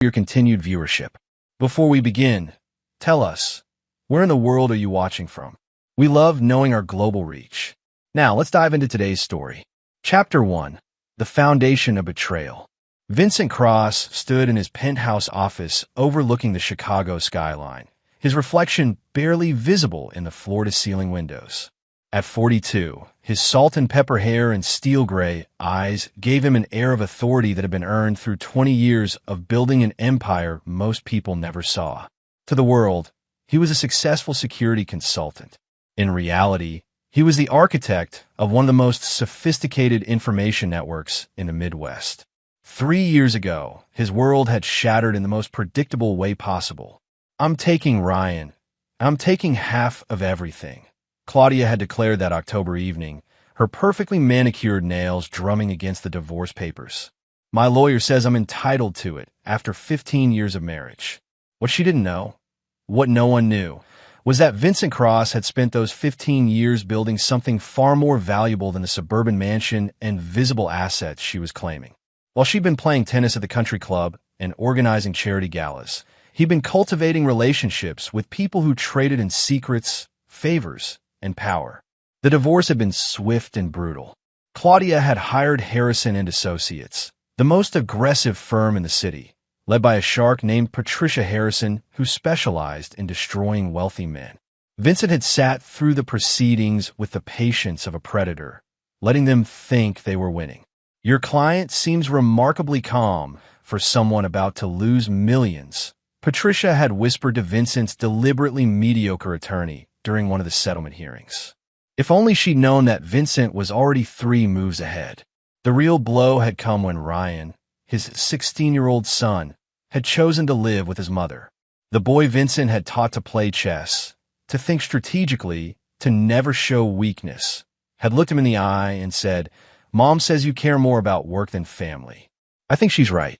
your continued viewership. Before we begin, tell us, where in the world are you watching from? We love knowing our global reach. Now, let's dive into today's story. Chapter 1. The Foundation of Betrayal. Vincent Cross stood in his penthouse office overlooking the Chicago skyline, his reflection barely visible in the floor-to-ceiling windows. At 42, his salt and pepper hair and steel gray eyes gave him an air of authority that had been earned through 20 years of building an empire most people never saw. To the world, he was a successful security consultant. In reality, he was the architect of one of the most sophisticated information networks in the Midwest. 3 years ago, his world had shattered in the most predictable way possible. "I'm taking Ryan. I'm taking half of everything," Claudia had declared that October evening, her perfectly manicured nails drumming against the divorce papers. "My lawyer says I'm entitled to it after 15 years of marriage." What she didn't know, what no one knew, was that Vincent Cross had spent those 15 years building something far more valuable than the suburban mansion and visible assets she was claiming. While she'd been playing tennis at the country club and organizing charity galas, he'd been cultivating relationships with people who traded in secrets, favors, and power. The divorce had been swift and brutal. Claudia had hired Harrison and Associates, the most aggressive firm in the city, led by a shark named Patricia Harrison, who specialized in destroying wealthy men. Vincent had sat through the proceedings with the patience of a predator, letting them think they were winning. "Your client seems remarkably calm for someone about to lose millions," Patricia had whispered to Vincent's deliberately mediocre attorney during one of the settlement hearings. If only she'd known that Vincent was already 3 moves ahead. The real blow had come when Ryan, his 16-year-old son, had chosen to live with his mother. The boy Vincent had taught to play chess, to think strategically, to never show weakness, had looked him in the eye and said, "Mom says you care more about work than family. I think she's right."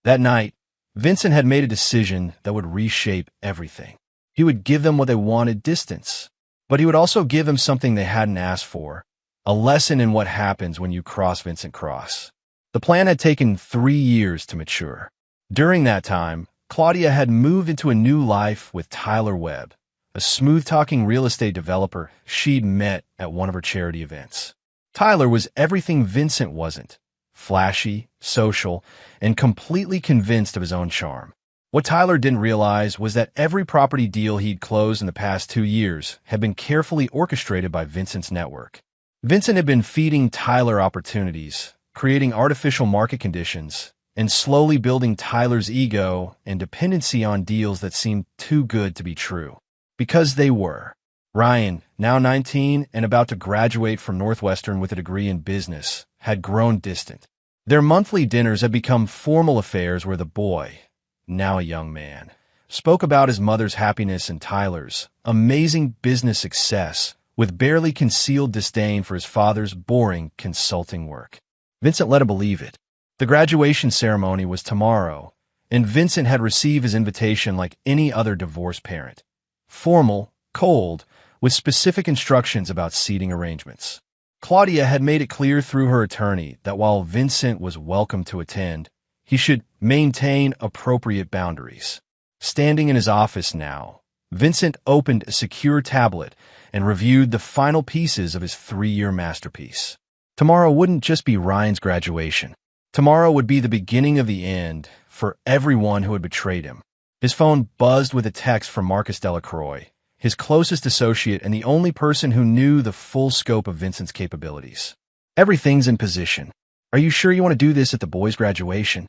That night, Vincent had made a decision that would reshape everything. He would give them what they wanted, distance, but he would also give them something they hadn't asked for, a lesson in what happens when you cross Vincent Cross. The plan had taken 3 years to mature. During that time, Claudia had moved into a new life with Tyler Webb, a smooth-talking real estate developer she'd met at one of her charity events. Tyler was everything Vincent wasn't: flashy, social, and completely convinced of his own charm. What Tyler didn't realize was that every property deal he'd closed in the past 2 years had been carefully orchestrated by Vincent's network. Vincent had been feeding Tyler opportunities, creating artificial market conditions, and slowly building Tyler's ego and dependency on deals that seemed too good to be true. Because they were. Ryan, now 19 and about to graduate from Northwestern with a degree in business, had grown distant. Their monthly dinners had become formal affairs where the boy, now a young man, spoke about his mother's happiness and Tyler's amazing business success with barely concealed disdain for his father's boring consulting work. Vincent let him believe it. The graduation ceremony was tomorrow, and Vincent had received his invitation like any other divorced parent. Formal, cold, with specific instructions about seating arrangements. Claudia had made it clear through her attorney that while Vincent was welcome to attend, he should maintain appropriate boundaries. Standing in his office now, Vincent opened a secure tablet and reviewed the final pieces of his 3-year masterpiece. Tomorrow wouldn't just be Ryan's graduation. Tomorrow would be the beginning of the end for everyone who had betrayed him. His phone buzzed with a text from Marcus Delacroix, his closest associate and the only person who knew the full scope of Vincent's capabilities. "Everything's in position. Are you sure you want to do this at the boys' graduation?"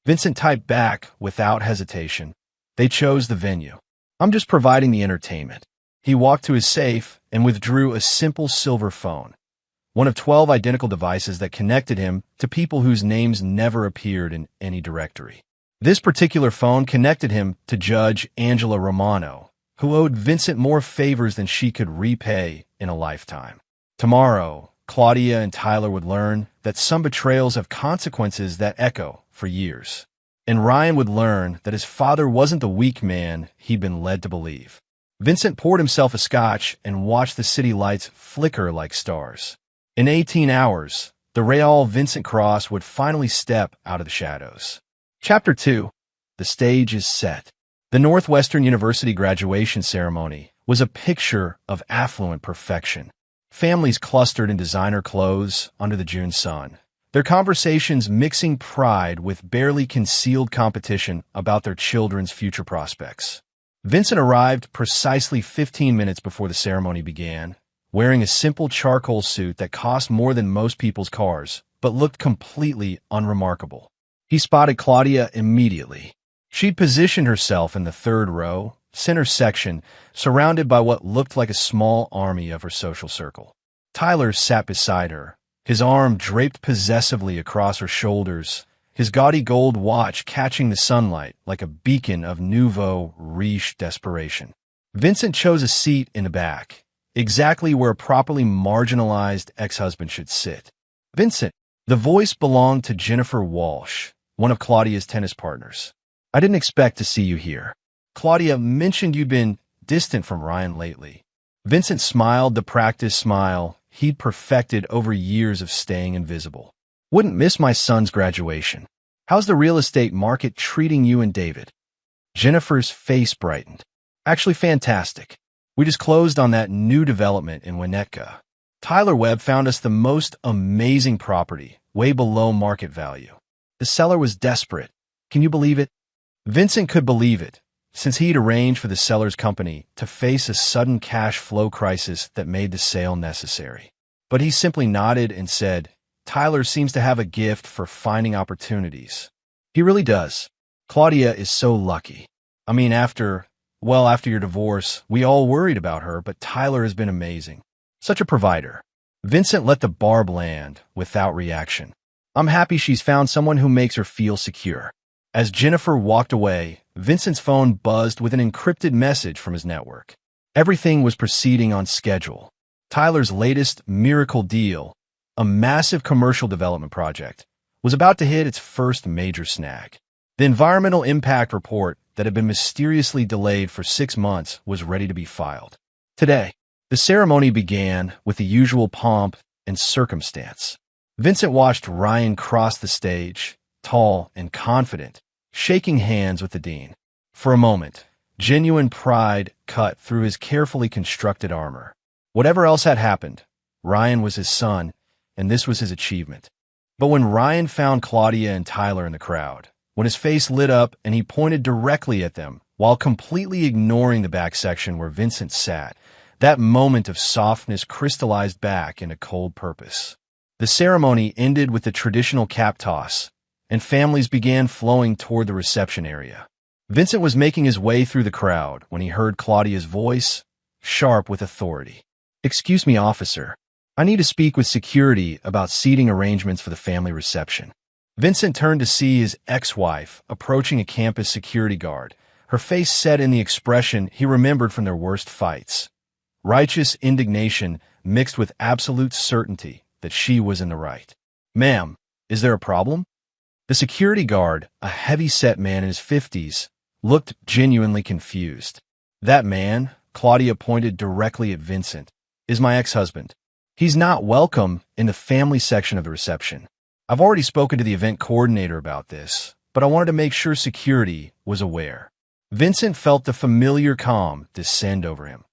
Vincent typed back without hesitation. "They chose the venue. I'm just providing the entertainment." He walked to his safe and withdrew a simple silver phone, one of 12 identical devices that connected him to people whose names never appeared in any directory. This particular phone connected him to Judge Angela Romano, who owed Vincent more favors than she could repay in a lifetime. Tomorrow, Claudia and Tyler would learn that some betrayals have consequences that echo for years. And Ryan would learn that his father wasn't the weak man he'd been led to believe. Vincent poured himself a scotch and watched the city lights flicker like stars. In 18 hours, the real Vincent Cross would finally step out of the shadows. Chapter 2. The stage is set. The Northwestern University graduation ceremony was a picture of affluent perfection. Families clustered in designer clothes under the June sun, their conversations mixing pride with barely concealed competition about their children's future prospects. Vincent arrived precisely 15 minutes before the ceremony began, wearing a simple charcoal suit that cost more than most people's cars, but looked completely unremarkable. He spotted Claudia immediately. She'd positioned herself in the third row, center section, surrounded by what looked like a small army of her social circle. Tyler sat beside her, his arm draped possessively across her shoulders, his gaudy gold watch catching the sunlight like a beacon of nouveau riche desperation. Vincent chose a seat in the back, exactly where a properly marginalized ex-husband should sit. Vincent, the voice belonged to Jennifer Walsh, one of Claudia's tennis partners. I didn't expect to see you here. Claudia mentioned you'd been distant from Ryan lately. Vincent smiled the practiced smile he'd perfected over years of staying invisible. Wouldn't miss my son's graduation. How's the real estate market treating you and David? Jennifer's face brightened. Actually fantastic. We just closed on that new development in Winnetka. Tyler Webb found us the most amazing property, way below market value. The seller was desperate. Can you believe it? Vincent could believe it, since he'd arranged for the seller's company to face a sudden cash flow crisis that made the sale necessary. But he simply nodded and said, Tyler seems to have a gift for finding opportunities. He really does. Claudia is so lucky. I mean, after your divorce, we all worried about her, but Tyler has been amazing. Such a provider. Vincent let the barb land without reaction. I'm happy she's found someone who makes her feel secure. As Jennifer walked away, Vincent's phone buzzed with an encrypted message from his network. Everything was proceeding on schedule. Tyler's latest miracle deal, a massive commercial development project, was about to hit its first major snag. The environmental impact report that had been mysteriously delayed for 6 months was ready to be filed. Today, the ceremony began with the usual pomp and circumstance. Vincent watched Ryan cross the stage, tall and confident, shaking hands with the dean. For a moment, genuine pride cut through his carefully constructed armor. Whatever else had happened, Ryan was his son, and this was his achievement. But when Ryan found Claudia and Tyler in the crowd, when his face lit up and he pointed directly at them, while completely ignoring the back section where Vincent sat, that moment of softness crystallized back into cold purpose. The ceremony ended with the traditional cap toss, and families began flowing toward the reception area. Vincent was making his way through the crowd when he heard Claudia's voice, sharp with authority. Excuse me, officer. I need to speak with security about seating arrangements for the family reception. Vincent turned to see his ex-wife approaching a campus security guard, her face set in the expression he remembered from their worst fights. Righteous indignation mixed with absolute certainty that she was in the right. Ma'am, is there a problem? The security guard, a heavy-set man in his 50s, looked genuinely confused. That man, Claudia pointed directly at Vincent, is my ex-husband. He's not welcome in the family section of the reception. I've already spoken to the event coordinator about this, but I wanted to make sure security was aware. Vincent felt the familiar calm descend over him.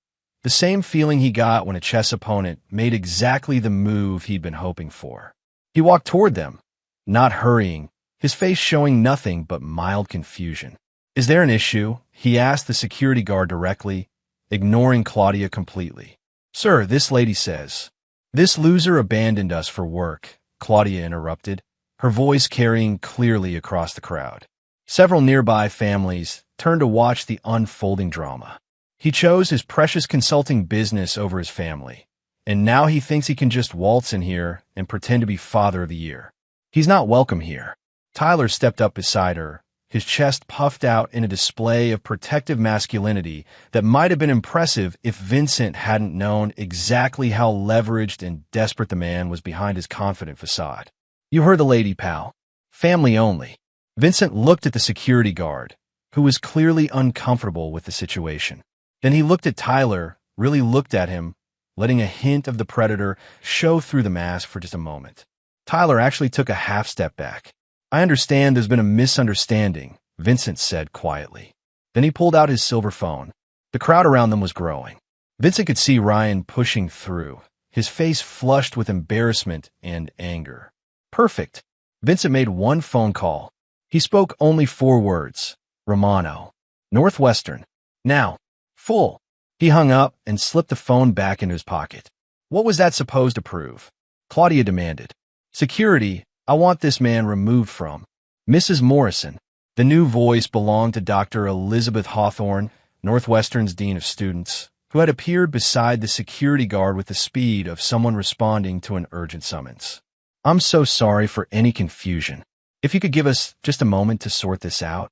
The same feeling he got when a chess opponent made exactly the move he'd been hoping for. He walked toward them, not hurrying, his face showing nothing but mild confusion. Is there an issue? He asked the security guard directly, ignoring Claudia completely. Sir, this lady says. This loser abandoned us for work, Claudia interrupted, her voice carrying clearly across the crowd. Several nearby families turned to watch the unfolding drama. He chose his precious consulting business over his family, and now he thinks he can just waltz in here and pretend to be father of the year. He's not welcome here. Tyler stepped up beside her, his chest puffed out in a display of protective masculinity that might have been impressive if Vincent hadn't known exactly how leveraged and desperate the man was behind his confident facade. You heard the lady, pal. Family only. Vincent looked at the security guard, who was clearly uncomfortable with the situation. Then he looked at Tyler, really looked at him, letting a hint of the predator show through the mask for just a moment. Tyler actually took a half step back. I understand there's been a misunderstanding, Vincent said quietly. Then he pulled out his silver phone. The crowd around them was growing. Vincent could see Ryan pushing through, his face flushed with embarrassment and anger. Perfect. Vincent made one phone call. He spoke only 4 words. Romano. Northwestern. Now. Full. He hung up and slipped the phone back into his pocket. What was that supposed to prove? Claudia demanded. Security, I want this man removed from. Mrs. Morrison. The new voice belonged to Dr. Elizabeth Hawthorne, Northwestern's Dean of Students, who had appeared beside the security guard with the speed of someone responding to an urgent summons. I'm so sorry for any confusion. If you could give us just a moment to sort this out.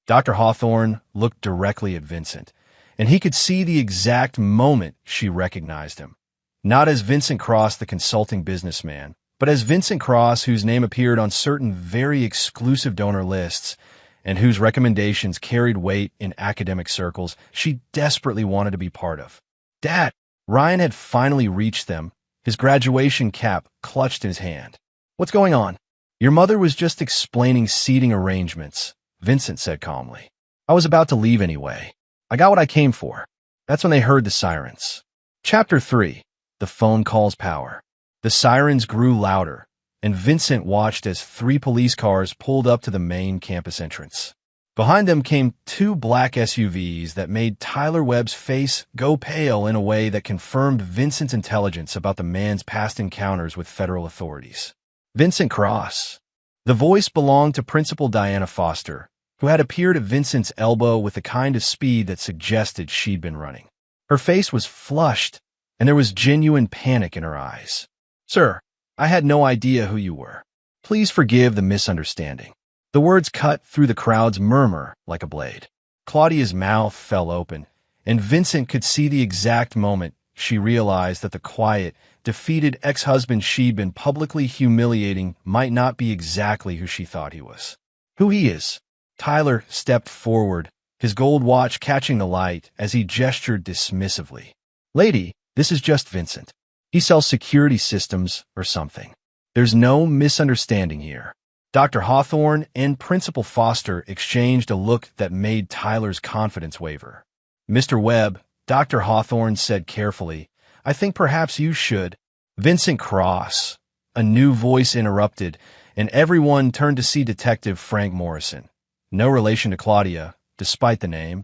Dr. Hawthorne looked directly at Vincent, and he could see the exact moment she recognized him. Not as Vincent Cross, the consulting businessman, but as Vincent Cross, whose name appeared on certain very exclusive donor lists and whose recommendations carried weight in academic circles she desperately wanted to be part of. Dad! Ryan had finally reached them, his graduation cap clutched in his hand. What's going on? Your mother was just explaining seating arrangements, Vincent said calmly. I was about to leave anyway. I got what I came for. That's when they heard the sirens. Chapter 3. The phone call's power. The sirens grew louder, and Vincent watched as 3 police cars pulled up to the main campus entrance. Behind them came 2 black SUVs that made Tyler Webb's face go pale in a way that confirmed Vincent's intelligence about the man's past encounters with federal authorities. Vincent Cross. The voice belonged to Principal Diana Foster, who had appeared at Vincent's elbow with the kind of speed that suggested she'd been running. Her face was flushed, and there was genuine panic in her eyes. Sir, I had no idea who you were. Please forgive the misunderstanding. The words cut through the crowd's murmur like a blade. Claudia's mouth fell open, and Vincent could see the exact moment she realized that the quiet, defeated ex-husband she'd been publicly humiliating might not be exactly who she thought he was. Who he is. Tyler stepped forward, his gold watch catching the light as he gestured dismissively. Lady, this is just Vincent. He sells security systems or something. There's no misunderstanding here. Dr. Hawthorne and Principal Foster exchanged a look that made Tyler's confidence waver. Mr. Webb, Dr. Hawthorne said carefully, I think perhaps you should. Vincent Cross. A new voice interrupted, and everyone turned to see Detective Frank Morrison, no relation to Claudia, despite the name,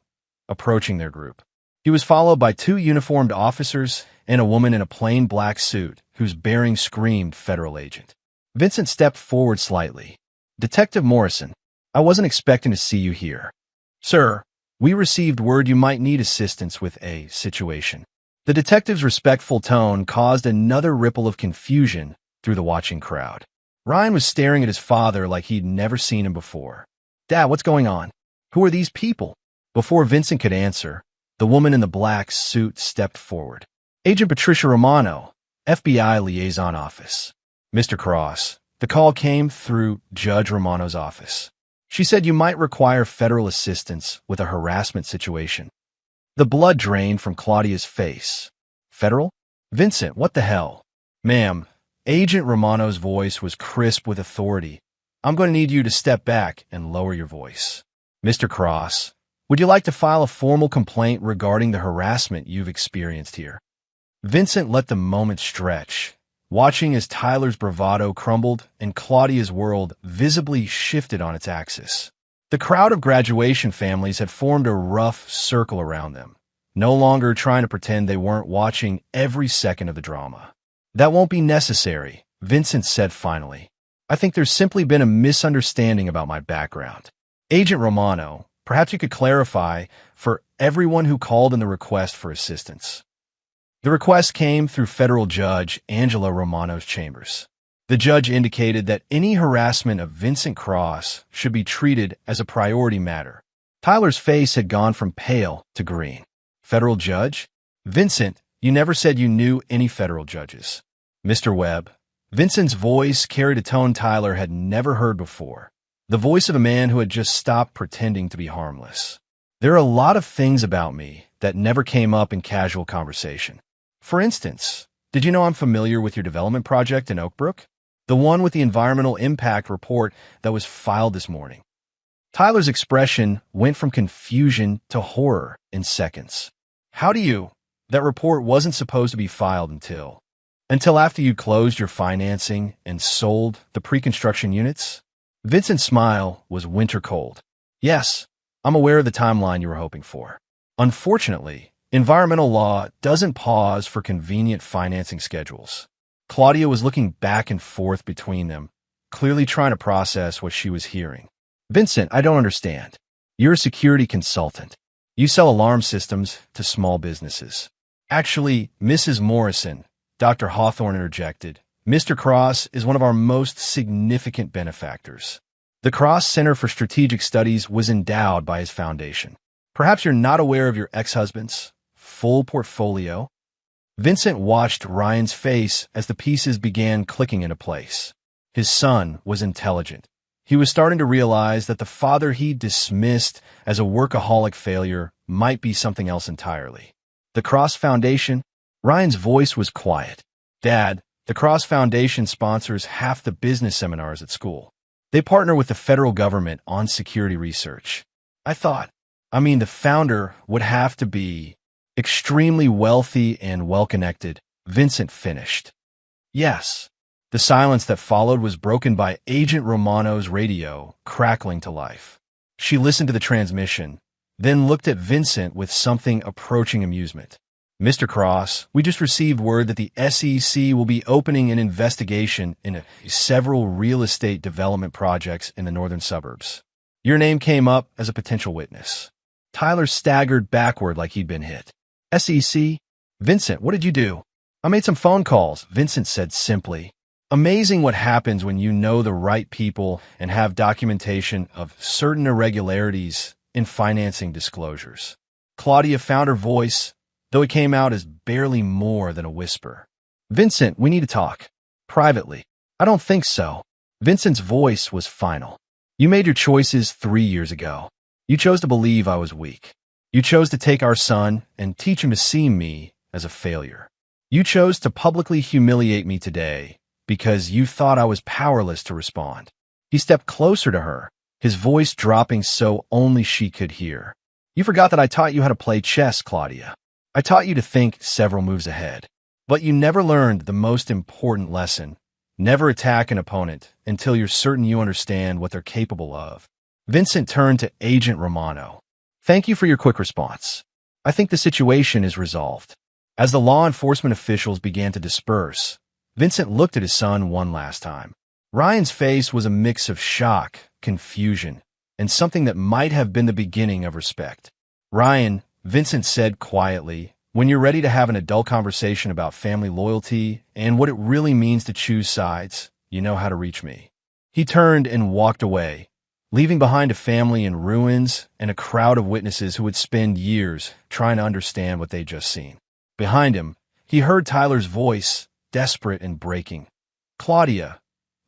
approaching their group. He was followed by 2 uniformed officers and a woman in a plain black suit whose bearing screamed federal agent. Vincent stepped forward slightly. Detective Morrison, I wasn't expecting to see you here. Sir, we received word you might need assistance with a situation. The detective's respectful tone caused another ripple of confusion through the watching crowd. Ryan was staring at his father like he'd never seen him before. Dad, what's going on? Who are these people? Before Vincent could answer, the woman in the black suit stepped forward. Agent Patricia Romano, FBI Liaison Office. Mr. Cross, the call came through Judge Romano's office. She said you might require federal assistance with a harassment situation. The blood drained from Claudia's face. Federal? Vincent, what the hell? Ma'am, Agent Romano's voice was crisp with authority. I'm going to need you to step back and lower your voice. Mr. Cross, would you like to file a formal complaint regarding the harassment you've experienced here? Vincent let the moment stretch, watching as Tyler's bravado crumbled and Claudia's world visibly shifted on its axis. The crowd of graduation families had formed a rough circle around them, no longer trying to pretend they weren't watching every second of the drama. That won't be necessary, Vincent said finally. I think there's simply been a misunderstanding about my background. Agent Romano, perhaps you could clarify for everyone who called in the request for assistance. The request came through Federal Judge Angela Romano's chambers. The judge indicated that any harassment of Vincent Cross should be treated as a priority matter. Tyler's face had gone from pale to green. Federal judge? Vincent, you never said you knew any federal judges. Mr. Webb. Vincent's voice carried a tone Tyler had never heard before. The voice of a man who had just stopped pretending to be harmless. There are a lot of things about me that never came up in casual conversation. For instance, did you know I'm familiar with your development project in Oak Brook? The one with the environmental impact report that was filed this morning. Tyler's expression went from confusion to horror in seconds. How do you? That report wasn't supposed to be filed until after you closed your financing and sold the pre-construction units? Vincent's smile was winter cold. Yes, I'm aware of the timeline you were hoping for. Unfortunately, environmental law doesn't pause for convenient financing schedules. Claudia was looking back and forth between them, clearly trying to process what she was hearing. Vincent, I don't understand. You're a security consultant. You sell alarm systems to small businesses. Actually, Mrs. Morrison, Dr. Hawthorne interjected, Mr. Cross is one of our most significant benefactors. The Cross Center for Strategic Studies was endowed by his foundation. Perhaps you're not aware of your ex-husband's full portfolio. Vincent watched Ryan's face as the pieces began clicking into place. His son was intelligent. He was starting to realize that the father he dismissed as a workaholic failure might be something else entirely. The Cross Foundation? Ryan's voice was quiet. Dad, the Cross Foundation sponsors half the business seminars at school. They partner with the federal government on security research. The founder would have to be extremely wealthy and well-connected, Vincent finished. Yes. The silence that followed was broken by Agent Romano's radio crackling to life. She listened to the transmission, then looked at Vincent with something approaching amusement. Mr. Cross, we just received word that the SEC will be opening an investigation into several real estate development projects in the northern suburbs. Your name came up as a potential witness. Tyler staggered backward like he'd been hit. SEC? Vincent, what did you do? I made some phone calls, Vincent said simply. Amazing what happens when you know the right people and have documentation of certain irregularities in financing disclosures. Claudia found her voice, though it came out as barely more than a whisper. Vincent, we need to talk. Privately. I don't think so. Vincent's voice was final. You made your choices 3 years ago. You chose to believe I was weak. You chose to take our son and teach him to see me as a failure. You chose to publicly humiliate me today because you thought I was powerless to respond. He stepped closer to her, his voice dropping so only she could hear. You forgot that I taught you how to play chess, Claudia. I taught you to think several moves ahead. But you never learned the most important lesson. Never attack an opponent until you're certain you understand what they're capable of. Vincent turned to Agent Romano. Thank you for your quick response. I think the situation is resolved. As the law enforcement officials began to disperse, Vincent looked at his son one last time. Ryan's face was a mix of shock, confusion, and something that might have been the beginning of respect. Ryan, Vincent said quietly, when you're ready to have an adult conversation about family loyalty and what it really means to choose sides, you know how to reach me. He turned and walked away, leaving behind a family in ruins and a crowd of witnesses who would spend years trying to understand what they'd just seen. Behind him, he heard Tyler's voice, desperate and breaking. Claudia,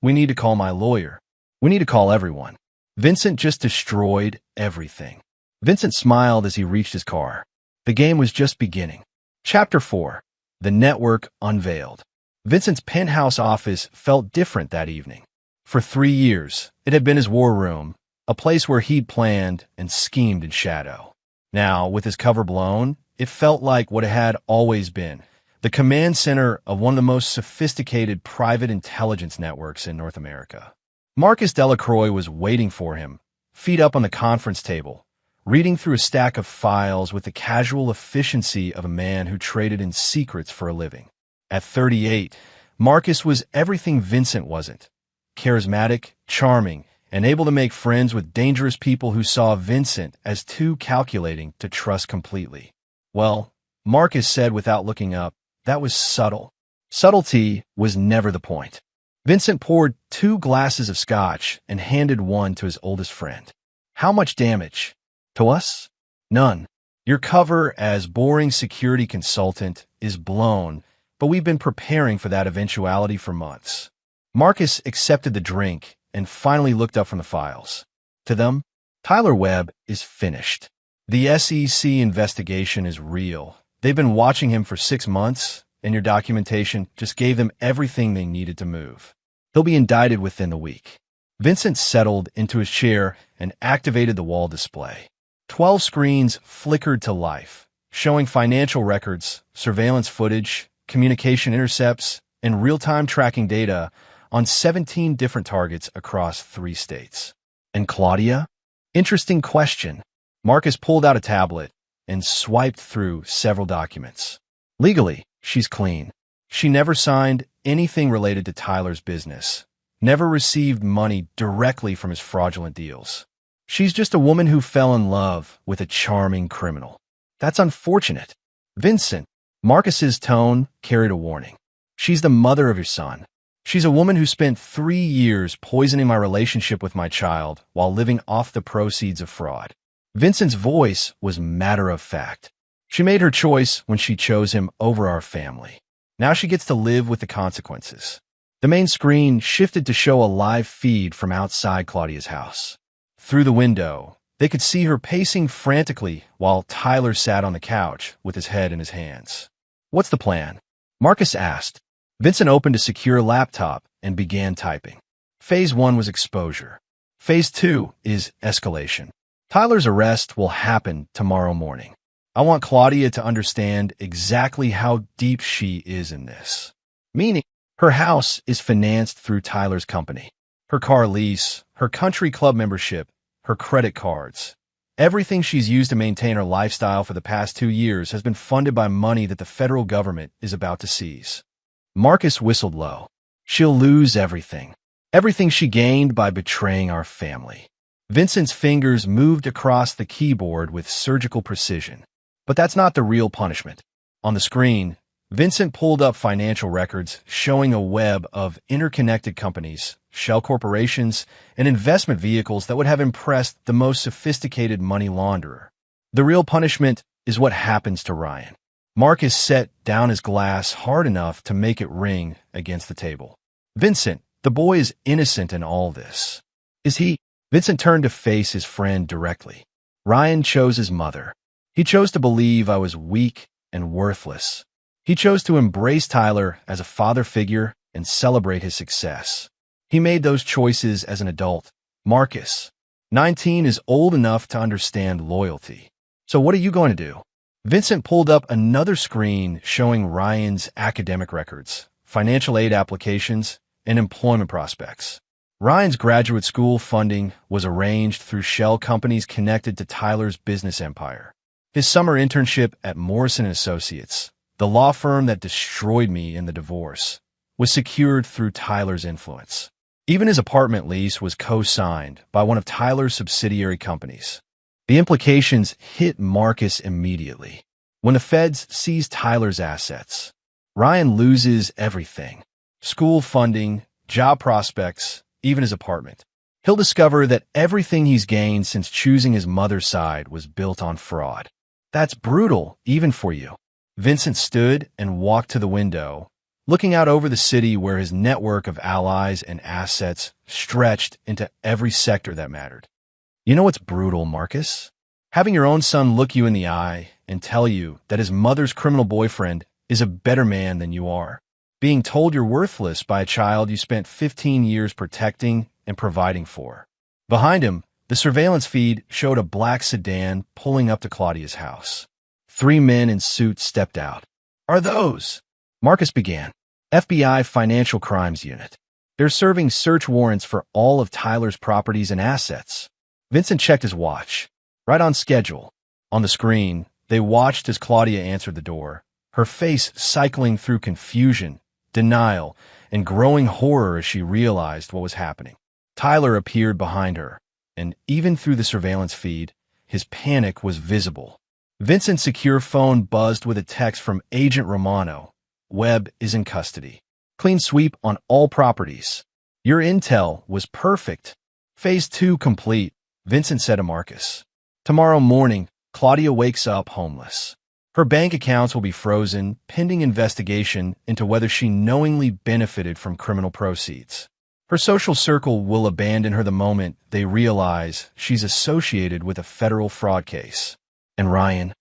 we need to call my lawyer. We need to call everyone. Vincent just destroyed everything. Vincent smiled as he reached his car. The game was just beginning. Chapter 4. The Network Unveiled. Vincent's penthouse office felt different that evening. For 3 years, it had been his war room, a place where he'd planned and schemed in shadow. Now, with his cover blown, it felt like what it had always been, the command center of one of the most sophisticated private intelligence networks in North America. Marcus Delacroix was waiting for him, feet up on the conference table, reading through a stack of files with the casual efficiency of a man who traded in secrets for a living. At 38, Marcus was everything Vincent wasn't. Charismatic, charming, and able to make friends with dangerous people who saw Vincent as too calculating to trust completely. Well, Marcus said without looking up, that was subtle. Subtlety was never the point. Vincent poured 2 glasses of scotch and handed one to his oldest friend. How much damage? To us? None. Your cover as boring security consultant is blown, but we've been preparing for that eventuality for months. Marcus accepted the drink and finally looked up from the files. To them, Tyler Webb is finished. The SEC investigation is real. They've been watching him for 6 months, and your documentation just gave them everything they needed to move. He'll be indicted within the week. Vincent settled into his chair and activated the wall display. 12 screens flickered to life, showing financial records, surveillance footage, communication intercepts, and real-time tracking data on 17 different targets across 3 states. And Claudia? Interesting question. Marcus pulled out a tablet and swiped through several documents. Legally, she's clean. She never signed anything related to Tyler's business, never received money directly from his fraudulent deals. She's just a woman who fell in love with a charming criminal. That's unfortunate. Vincent, Marcus's tone carried a warning. She's the mother of your son. She's a woman who spent 3 years poisoning my relationship with my child while living off the proceeds of fraud. Vincent's voice was matter-of-fact. She made her choice when she chose him over our family. Now she gets to live with the consequences. The main screen shifted to show a live feed from outside Claudia's house. Through the window, they could see her pacing frantically while Tyler sat on the couch with his head in his hands. "What's the plan?" Marcus asked. Vincent opened a secure laptop and began typing. Phase 1 was exposure. Phase 2 is escalation. Tyler's arrest will happen tomorrow morning. I want Claudia to understand exactly how deep she is in this. Meaning, her house is financed through Tyler's company. Her car lease, her country club membership, her credit cards. Everything she's used to maintain her lifestyle for the past 2 years has been funded by money that the federal government is about to seize. Marcus whistled low. She'll lose everything. Everything she gained by betraying our family. Vincent's fingers moved across the keyboard with surgical precision. But that's not the real punishment. On the screen, Vincent pulled up financial records showing a web of interconnected companies, shell corporations, and investment vehicles that would have impressed the most sophisticated money launderer. The real punishment is what happens to Ryan. Marcus set down his glass hard enough to make it ring against the table. Vincent, the boy is innocent in all this. Is he? Vincent turned to face his friend directly. Ryan chose his mother. He chose to believe I was weak and worthless. He chose to embrace Tyler as a father figure and celebrate his success. He made those choices as an adult. Marcus, 19, is old enough to understand loyalty. So what are you going to do? Vincent pulled up another screen showing Ryan's academic records, financial aid applications, and employment prospects. Ryan's graduate school funding was arranged through shell companies connected to Tyler's business empire. His summer internship at Morrison & Associates, the law firm that destroyed me in the divorce, was secured through Tyler's influence. Even his apartment lease was co-signed by one of Tyler's subsidiary companies. The implications hit Marcus immediately. When the feds seize Tyler's assets, Ryan loses everything: school funding, job prospects, even his apartment. He'll discover that everything he's gained since choosing his mother's side was built on fraud. That's brutal, even for you. Vincent stood and walked to the window, looking out over the city where his network of allies and assets stretched into every sector that mattered. You know what's brutal, Marcus? Having your own son look you in the eye and tell you that his mother's criminal boyfriend is a better man than you are. Being told you're worthless by a child you spent 15 years protecting and providing for. Behind him, the surveillance feed showed a black sedan pulling up to Claudia's house. 3 men in suits stepped out. "Are those?" Marcus began. "FBI Financial Crimes Unit. They're serving search warrants for all of Tyler's properties and assets." Vincent checked his watch. Right on schedule. On the screen, they watched as Claudia answered the door, her face cycling through confusion, denial, and growing horror as she realized what was happening. Tyler appeared behind her, and even through the surveillance feed, his panic was visible. Vincent's secure phone buzzed with a text from Agent Romano. "Webb is in custody. Clean sweep on all properties. Your intel was perfect. Phase 2 complete," Vincent said to Marcus. "Tomorrow morning, Claudia wakes up homeless. Her bank accounts will be frozen, pending investigation into whether she knowingly benefited from criminal proceeds. Her social circle will abandon her the moment they realize she's associated with a federal fraud case. And Ryan?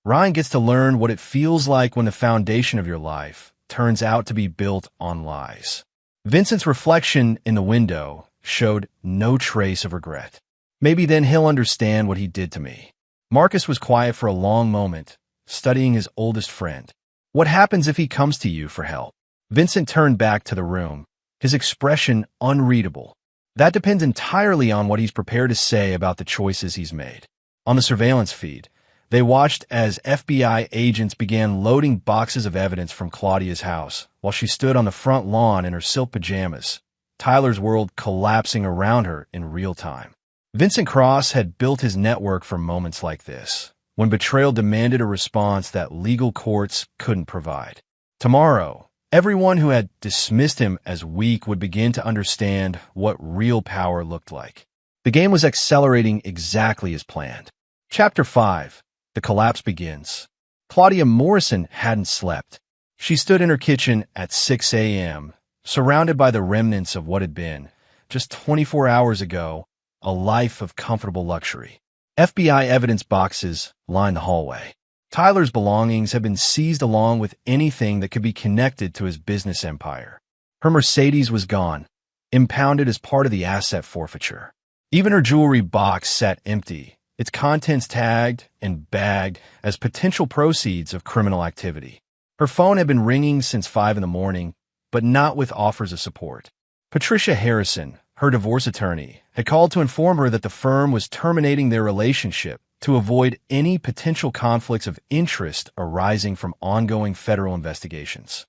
Ryan gets to learn what it feels like when the foundation of your life turns out to be built on lies." Vincent's reflection in the window showed no trace of regret. Maybe then he'll understand what he did to me. Marcus was quiet for a long moment, studying his oldest friend. What happens if he comes to you for help? Vincent turned back to the room, his expression unreadable. That depends entirely on what he's prepared to say about the choices he's made. On the surveillance feed, they watched as FBI agents began loading boxes of evidence from Claudia's house while she stood on the front lawn in her silk pajamas, Tyler's world collapsing around her in real time. Vincent Cross had built his network for moments like this, when betrayal demanded a response that legal courts couldn't provide. Tomorrow, everyone who had dismissed him as weak would begin to understand what real power looked like. The game was accelerating exactly as planned. Chapter 5. The collapse begins. Claudia Morrison hadn't slept. She stood in her kitchen at 6 a.m., surrounded by the remnants of what had been, just 24 hours ago, a life of comfortable luxury. FBI evidence boxes lined the hallway. Tyler's belongings had been seized along with anything that could be connected to his business empire. Her Mercedes was gone, impounded as part of the asset forfeiture. Even her jewelry box sat empty, its contents tagged and bagged as potential proceeds of criminal activity. Her phone had been ringing since 5 in the morning, but not with offers of support. Patricia Harrison, her divorce attorney, had called to inform her that the firm was terminating their relationship to avoid any potential conflicts of interest arising from ongoing federal investigations.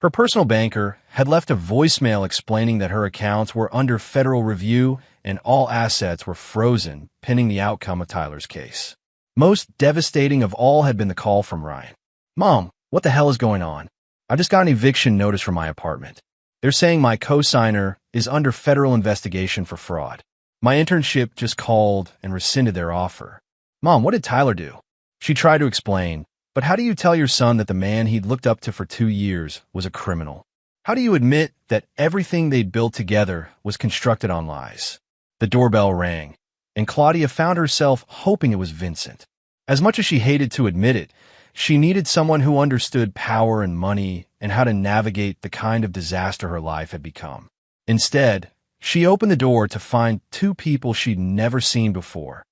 Her personal banker had left a voicemail explaining that her accounts were under federal review and all assets were frozen pending the outcome of Tyler's case. Most devastating of all had been the call from Ryan. "Mom, what the hell is going on? I just got an eviction notice from my apartment. They're saying my co-signer is under federal investigation for fraud. My internship just called and rescinded their offer." "Mom, what did Tyler do?" She tried to explain, but how do you tell your son that the man he'd looked up to for 2 years was a criminal? How do you admit that everything they'd built together was constructed on lies? The doorbell rang, and Claudia found herself hoping it was Vincent. As much as she hated to admit it, she needed someone who understood power and money and how to navigate the kind of disaster her life had become. Instead, she opened the door to find 2 people she'd never seen before.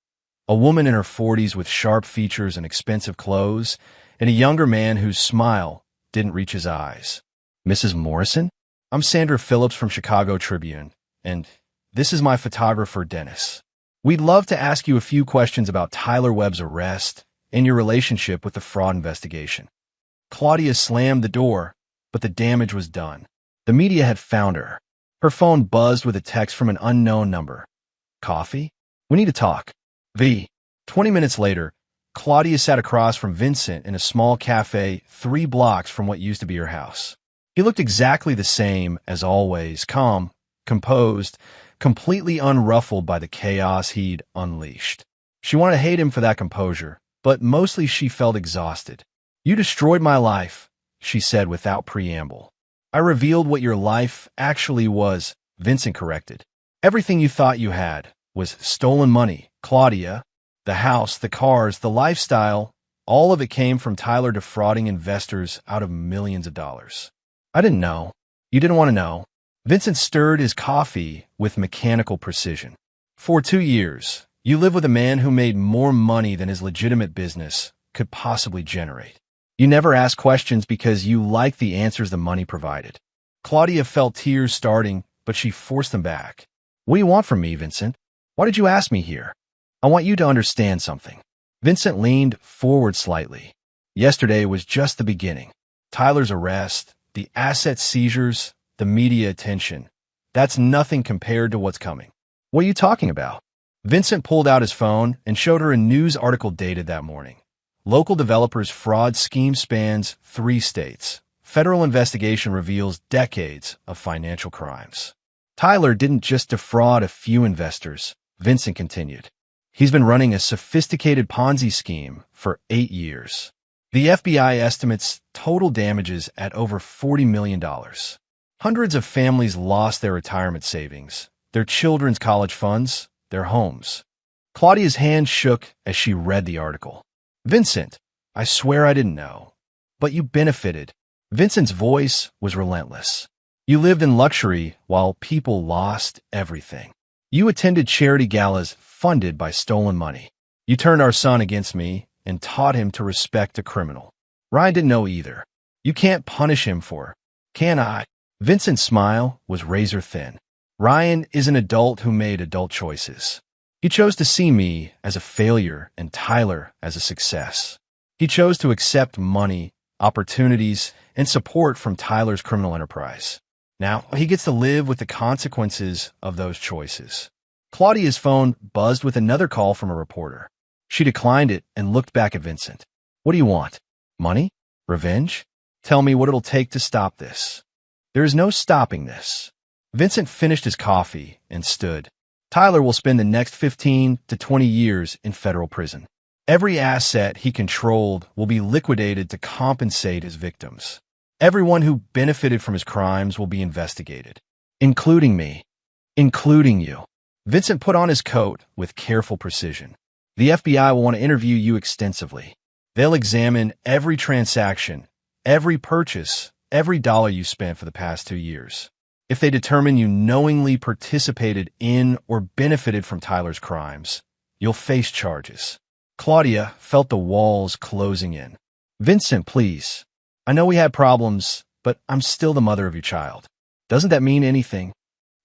A woman in her 40s with sharp features and expensive clothes, and a younger man whose smile didn't reach his eyes. "Mrs. Morrison? I'm Sandra Phillips from Chicago Tribune, and this is my photographer, Dennis. We'd love to ask you a few questions about Tyler Webb's arrest and your relationship with the fraud investigation." Claudia slammed the door, but the damage was done. The media had found her. Her phone buzzed with a text from an unknown number. "Coffee? We need to talk." 20 minutes later, Claudia sat across from Vincent in a small cafe 3 blocks from what used to be her house. He looked exactly the same as always, calm, composed, completely unruffled by the chaos he'd unleashed. She wanted to hate him for that composure, but mostly she felt exhausted. "You destroyed my life," she said without preamble. "I revealed what your life actually was," Vincent corrected. "Everything you thought you had was stolen money, Claudia. The house, the cars, the lifestyle, all of it came from Tyler defrauding investors out of millions of dollars." "I didn't know." "You didn't want to know." Vincent stirred his coffee with mechanical precision. "For 2 years, you lived with a man who made more money than his legitimate business could possibly generate. You never asked questions because you liked the answers the money provided." Claudia felt tears starting, but she forced them back. "What do you want from me, Vincent? Why did you ask me here? I want you to understand something." Vincent leaned forward slightly. Yesterday was just the beginning. Tyler's arrest, the asset seizures, the media attention. That's nothing compared to what's coming. "What are you talking about?" Vincent pulled out his phone and showed her a news article dated that morning. Local developers' fraud scheme spans 3 states. Federal investigation reveals decades of financial crimes. "Tyler didn't just defraud a few investors," Vincent continued. "He's been running a sophisticated Ponzi scheme for 8 years. The FBI estimates total damages at over $40 million. Hundreds of families lost their retirement savings, their children's college funds, their homes." Claudia's hand shook as she read the article. "Vincent, I swear I didn't know. But you benefited." Vincent's voice was relentless. You lived in luxury while people lost everything. You attended charity galas funded by stolen money. You turned our son against me and taught him to respect a criminal. Ryan didn't know either. You can't punish him for, can I? Vincent's smile was razor thin. Ryan is an adult who made adult choices. He chose to see me as a failure and Tyler as a success. He chose to accept money, opportunities, and support from Tyler's criminal enterprise. Now, he gets to live with the consequences of those choices. Claudia's phone buzzed with another call from a reporter. She declined it and looked back at Vincent. What do you want? Money? Revenge? Tell me what it'll take to stop this. There is no stopping this. Vincent finished his coffee and stood. Tyler will spend the next 15 to 20 years in federal prison. Every asset he controlled will be liquidated to compensate his victims. Everyone who benefited from his crimes will be investigated, including me, including you. Vincent put on his coat with careful precision. The FBI will want to interview you extensively. They'll examine every transaction, every purchase, every dollar you spent for the past 2 years. If they determine you knowingly participated in or benefited from Tyler's crimes, you'll face charges. Claudia felt the walls closing in. Vincent, please. I know we had problems, but I'm still the mother of your child. Doesn't that mean anything?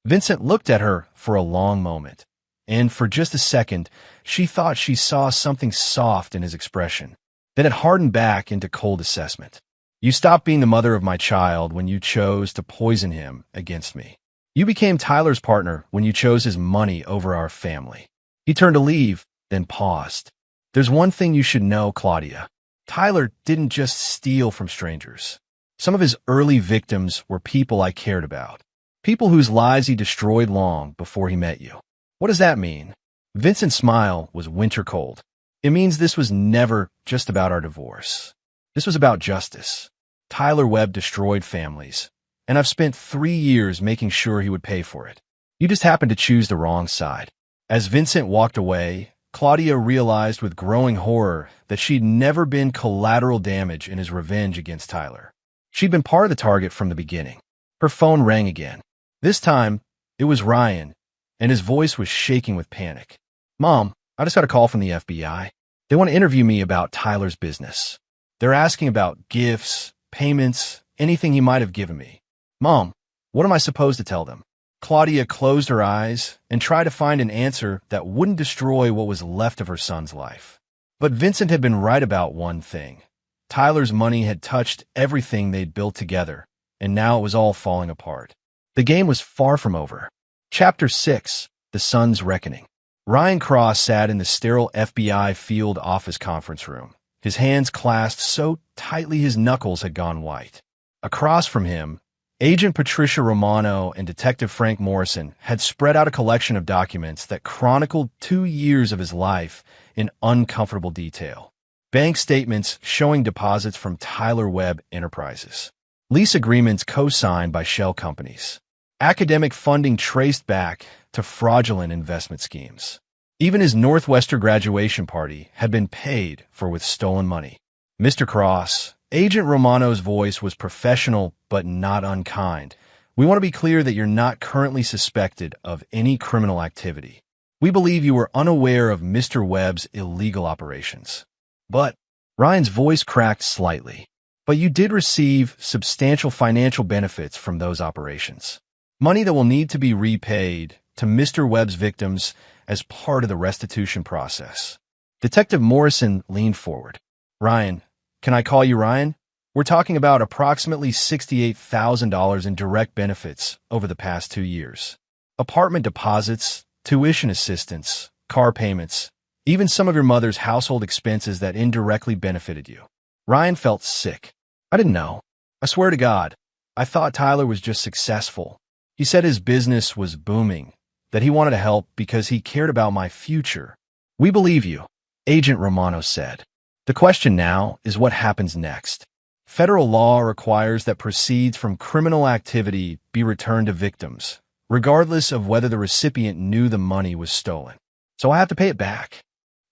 Vincent looked at her for a long moment, and for just a second, she thought she saw something soft in his expression. Then it hardened back into cold assessment. You stopped being the mother of my child when you chose to poison him against me. You became Tyler's partner when you chose his money over our family. He turned to leave, then paused. There's one thing you should know, Claudia. Tyler didn't just steal from strangers. Some of his early victims were people I cared about. People whose lives he destroyed long before he met you. What does that mean? Vincent's smile was winter cold. It means this was never just about our divorce. This was about justice. Tyler Webb destroyed families, and I've spent 3 years making sure he would pay for it. You just happened to choose the wrong side. As Vincent walked away, Claudia realized with growing horror that she'd never been collateral damage in his revenge against Tyler. She'd been part of the target from the beginning. Her phone rang again. This time, it was Ryan, and his voice was shaking with panic. Mom, I just got a call from the FBI. They want to interview me about Tyler's business. They're asking about gifts, payments, anything he might have given me. Mom, what am I supposed to tell them? Claudia closed her eyes and tried to find an answer that wouldn't destroy what was left of her son's life. But Vincent had been right about one thing. Tyler's money had touched everything they'd built together, and now it was all falling apart. The game was far from over. Chapter 6, The Son's Reckoning. Ryan Cross sat in the sterile FBI field office conference room, his hands clasped so tightly his knuckles had gone white. Across from him, Agent Patricia Romano and Detective Frank Morrison had spread out a collection of documents that chronicled 2 years of his life in uncomfortable detail. Bank statements showing deposits from Tyler Webb Enterprises. Lease agreements co-signed by shell companies. Academic funding traced back to fraudulent investment schemes. Even his Northwestern graduation party had been paid for with stolen money. Mr. Cross, Agent Romano's voice was professional but not unkind. We want to be clear that you're not currently suspected of any criminal activity. We believe you were unaware of Mr. Webb's illegal operations. But Ryan's voice cracked slightly. But you did receive substantial financial benefits from those operations. Money that will need to be repaid to Mr. Webb's victims as part of the restitution process. Detective Morrison leaned forward. Ryan, can I call you Ryan? We're talking about approximately $68,000 in direct benefits over the past 2 years. Apartment deposits, tuition assistance, car payments, even some of your mother's household expenses that indirectly benefited you. Ryan felt sick. I didn't know. I swear to God, I thought Tyler was just successful. He said his business was booming, that he wanted to help because he cared about my future. We believe you, Agent Romano said. The question now is what happens next. Federal law requires that proceeds from criminal activity be returned to victims, regardless of whether the recipient knew the money was stolen. So I have to pay it back.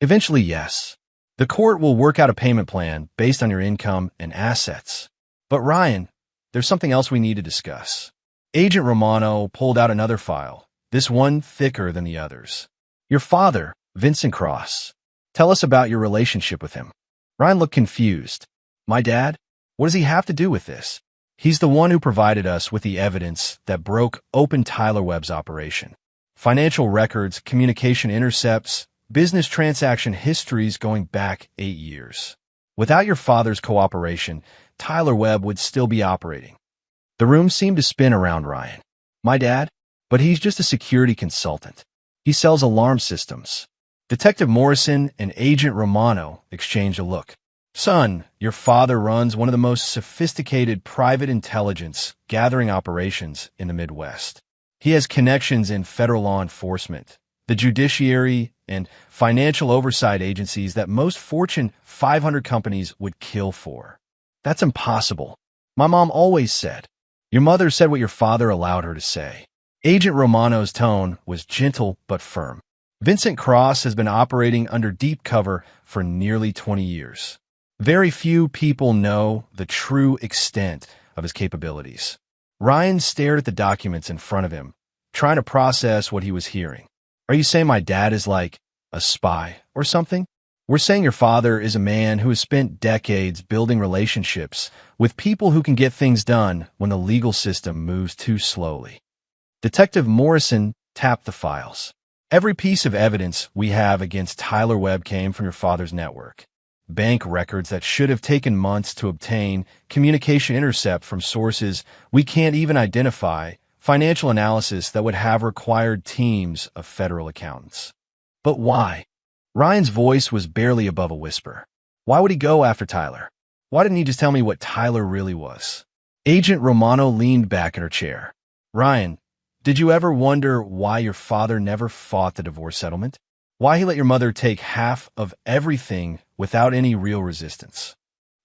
Eventually, yes. The court will work out a payment plan based on your income and assets. But Ryan, there's something else we need to discuss. Agent Romano pulled out another file, this one thicker than the others. Your father, Vincent Cross. Tell us about your relationship with him. Ryan looked confused. My dad? What does he have to do with this? He's the one who provided us with the evidence that broke open Tyler Webb's operation. Financial records, communication intercepts, business transaction histories going back 8 years. Without your father's cooperation, Tyler Webb would still be operating. The room seemed to spin around Ryan. My dad? But he's just a security consultant. He sells alarm systems. Detective Morrison and Agent Romano exchanged a look. Son, your father runs one of the most sophisticated private intelligence gathering operations in the Midwest. He has connections in federal law enforcement, the judiciary, and financial oversight agencies that most Fortune 500 companies would kill for. That's impossible. My mom always said. Your mother said what your father allowed her to say. Agent Romano's tone was gentle but firm. Vincent Cross has been operating under deep cover for nearly 20 years. Very few people know the true extent of his capabilities. Ryan stared at the documents in front of him, trying to process what he was hearing. Are you saying my dad is like a spy or something? We're saying your father is a man who has spent decades building relationships with people who can get things done when the legal system moves too slowly. Detective Morrison tapped the files. Every piece of evidence we have against Tyler Webb came from your father's network. Bank records that should have taken months to obtain, communication intercept from sources we can't even identify, financial analysis that would have required teams of federal accountants. But why? Ryan's voice was barely above a whisper. Why would he go after Tyler? Why didn't he just tell me what Tyler really was? Agent Romano leaned back in her chair. Ryan, did you ever wonder why your father never fought the divorce settlement? Why he let your mother take half of everything without any real resistance?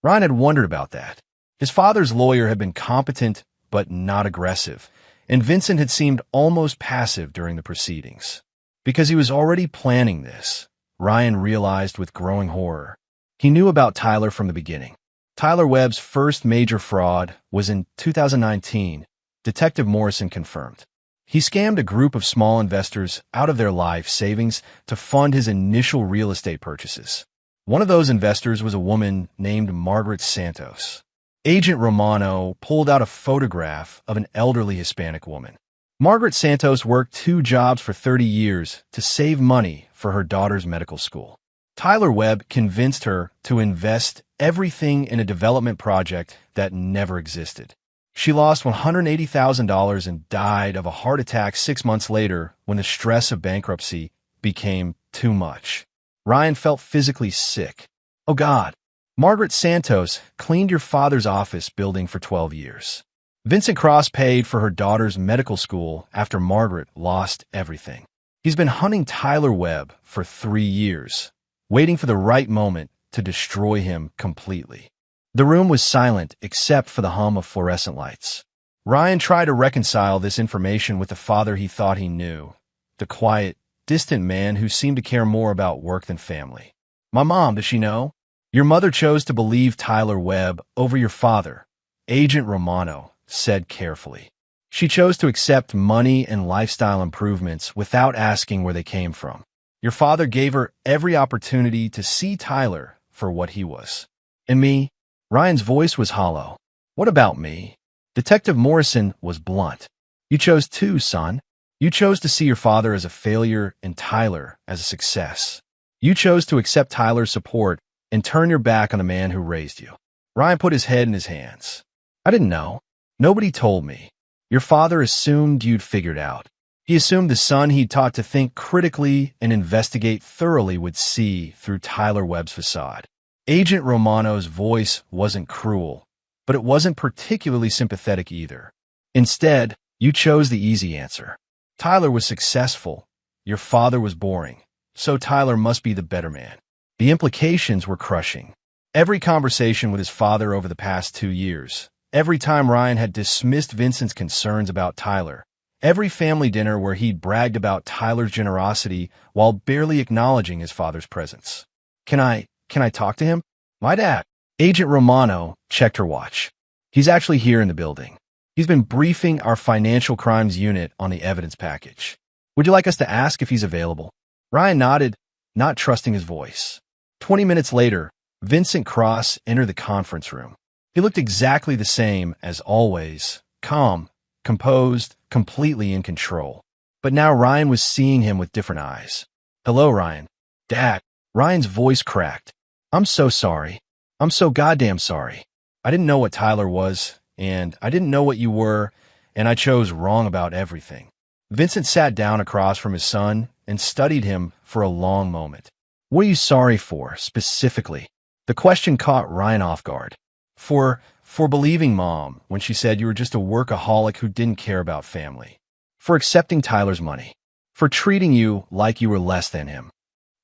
Ryan had wondered about that. His father's lawyer had been competent but not aggressive, and Vincent had seemed almost passive during the proceedings. Because he was already planning this, Ryan realized with growing horror. He knew about Tyler from the beginning. Tyler Webb's first major fraud was in 2019, Detective Morrison confirmed. He scammed a group of small investors out of their life savings to fund his initial real estate purchases. One of those investors was a woman named Margaret Santos. Agent Romano pulled out a photograph of an elderly Hispanic woman. Margaret Santos worked 2 jobs for 30 years to save money for her daughter's medical school. Tyler Webb convinced her to invest everything in a development project that never existed. She lost $180,000 and died of a heart attack 6 months later when the stress of bankruptcy became too much. Ryan felt physically sick. Oh God, Margaret Santos cleaned your father's office building for 12 years. Vincent Cross paid for her daughter's medical school after Margaret lost everything. He's been hunting Tyler Webb for 3 years, waiting for the right moment to destroy him completely. The room was silent except for the hum of fluorescent lights. Ryan tried to reconcile this information with the father he thought he knew, the quiet, distant man who seemed to care more about work than family. My mom, does she know? Your mother chose to believe Tyler Webb over your father, Agent Romano said carefully. She chose to accept money and lifestyle improvements without asking where they came from. Your father gave her every opportunity to see Tyler for what he was. And me? Ryan's voice was hollow. What about me? Detective Morrison was blunt. You chose too, son. You chose to see your father as a failure and Tyler as a success. You chose to accept Tyler's support and turn your back on the man who raised you. Ryan put his head in his hands. I didn't know. Nobody told me. Your father assumed you'd figured out. He assumed the son he'd taught to think critically and investigate thoroughly would see through Tyler Webb's facade. Agent Romano's voice wasn't cruel, but it wasn't particularly sympathetic either. Instead, you chose the easy answer. Tyler was successful. Your father was boring. So Tyler must be the better man. The implications were crushing. Every conversation with his father over the past 2 years, every time Ryan had dismissed Vincent's concerns about Tyler, every family dinner where he'd bragged about Tyler's generosity while barely acknowledging his father's presence. Can I talk to him? My dad. Agent Romano checked her watch. He's actually here in the building. He's been briefing our financial crimes unit on the evidence package. Would you like us to ask if he's available? Ryan nodded, not trusting his voice. 20 minutes later, Vincent Cross entered the conference room. He looked exactly the same as always, calm, composed, completely in control. But now Ryan was seeing him with different eyes. "Hello, Ryan." "Dad." Ryan's voice cracked. "I'm so sorry. I'm so goddamn sorry. I didn't know what Tyler was, and I didn't know what you were, and I chose wrong about everything." Vincent sat down across from his son and studied him for a long moment. "What are you sorry for, specifically?" The question caught Ryan off guard. For believing Mom when she said you were just a workaholic who didn't care about family. For accepting Tyler's money. For treating you like you were less than him.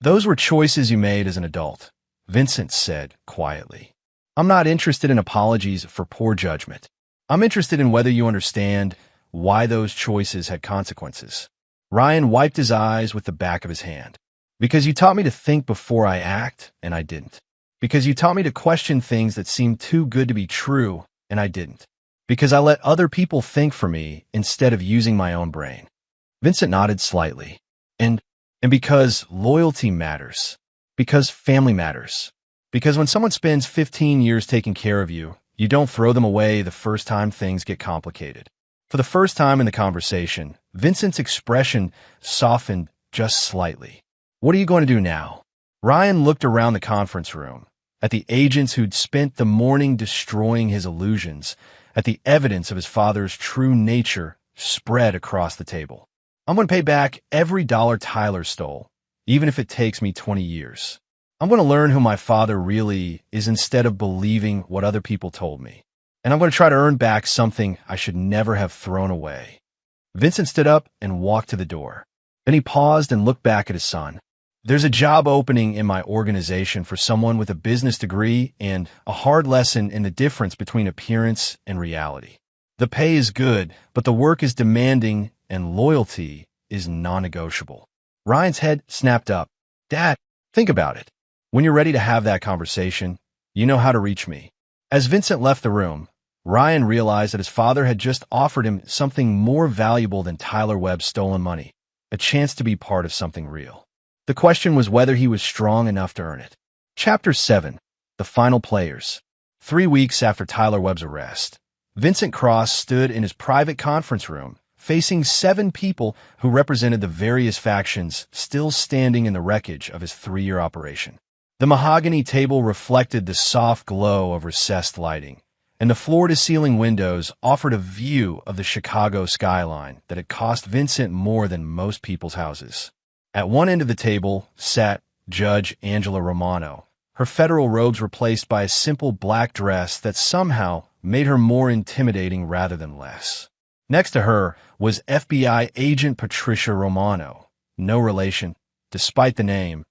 "Those were choices you made as an adult," Vincent said quietly. "I'm not interested in apologies for poor judgment. I'm interested in whether you understand why those choices had consequences." Ryan wiped his eyes with the back of his hand. "Because you taught me to think before I act, and I didn't. Because you taught me to question things that seemed too good to be true, and I didn't. Because I let other people think for me instead of using my own brain." Vincent nodded slightly. And because loyalty matters. Because family matters. Because when someone spends 15 years taking care of you, you don't throw them away the first time things get complicated. For the first time in the conversation, Vincent's expression softened just slightly. "What are you going to do now?" Ryan looked around the conference room, at the agents who'd spent the morning destroying his illusions, at the evidence of his father's true nature spread across the table. "I'm going to pay back every dollar Tyler stole, even if it takes me 20 years. I'm going to learn who my father really is instead of believing what other people told me. And I'm going to try to earn back something I should never have thrown away." Vincent stood up and walked to the door. Then he paused and looked back at his son. "There's a job opening in my organization for someone with a business degree and a hard lesson in the difference between appearance and reality. The pay is good, but the work is demanding and loyalty is non-negotiable." Ryan's head snapped up. "Dad, think about it. When you're ready to have that conversation, you know how to reach me." As Vincent left the room, Ryan realized that his father had just offered him something more valuable than Tyler Webb's stolen money, a chance to be part of something real. The question was whether he was strong enough to earn it. Chapter 7. The Final Players. 3 weeks after Tyler Webb's arrest, Vincent Cross stood in his private conference room, facing 7 people who represented the various factions still standing in the wreckage of his 3-year operation. The mahogany table reflected the soft glow of recessed lighting, and the floor-to-ceiling windows offered a view of the Chicago skyline that had cost Vincent more than most people's houses. At one end of the table sat Judge Angela Romano, her federal robes replaced by a simple black dress that somehow made her more intimidating rather than less. Next to her was FBI agent Patricia Romano, no relation, despite the name,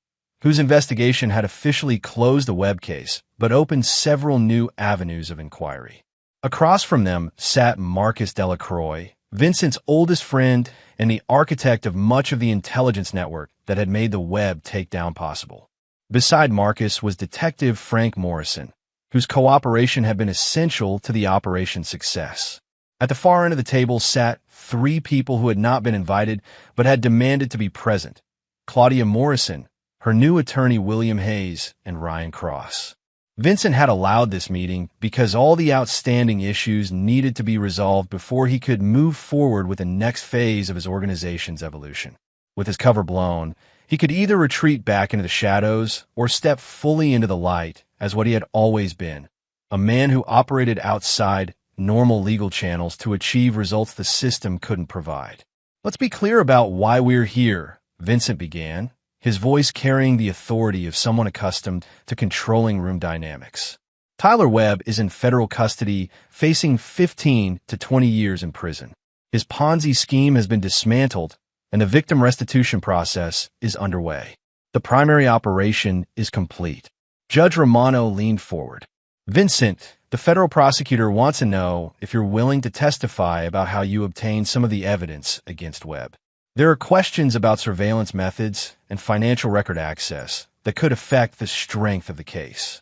whose investigation had officially closed the Webb case, but opened several new avenues of inquiry. Across from them sat Marcus Delacroix, Vincent's oldest friend and the architect of much of the intelligence network that had made the Webb takedown possible. Beside Marcus was Detective Frank Morrison, whose cooperation had been essential to the operation's success. At the far end of the table sat 3 people who had not been invited but had demanded to be present: Claudia Morrison, her new attorney William Hayes, and Ryan Cross. Vincent had allowed this meeting because all the outstanding issues needed to be resolved before he could move forward with the next phase of his organization's evolution. With his cover blown, he could either retreat back into the shadows or step fully into the light as what he had always been, a man who operated outside normal legal channels to achieve results the system couldn't provide. "Let's be clear about why we're here," Vincent began, his voice carrying the authority of someone accustomed to controlling room dynamics. Tyler Webb is in federal custody, facing 15 to 20 years in prison. His Ponzi scheme has been dismantled, and the victim restitution process is underway. The primary operation is complete. Judge Romano leaned forward. "Vincent, the federal prosecutor wants to know if you're willing to testify about how you obtained some of the evidence against Webb. There are questions about surveillance methods and financial record access that could affect the strength of the case.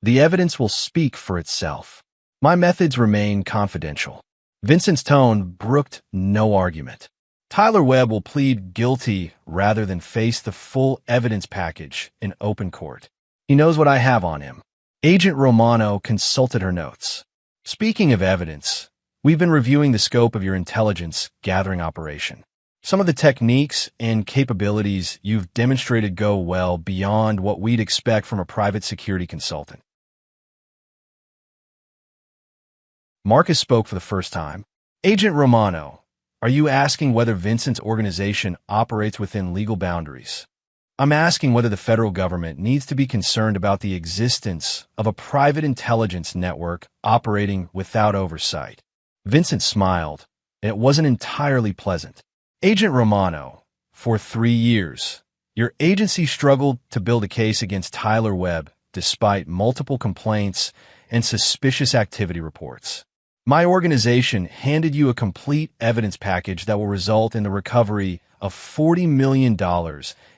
The evidence will speak for itself. My methods remain confidential." Vincent's tone brooked no argument. Tyler Webb will plead guilty rather than face the full evidence package in open court. He knows what I have on him. Agent Romano consulted her notes. Speaking of evidence, we've been reviewing the scope of your intelligence gathering operation. Some of the techniques and capabilities you've demonstrated go well beyond what we'd expect from a private security consultant. Marcus spoke for the first time. Agent Romano, are you asking whether Vincent's organization operates within legal boundaries? I'm asking whether the federal government needs to be concerned about the existence of a private intelligence network operating without oversight. Vincent smiled, and it wasn't entirely pleasant. Agent Romano, for 3 years, your agency struggled to build a case against Tyler Webb despite multiple complaints and suspicious activity reports. My organization handed you a complete evidence package that will result in the recovery of $40 million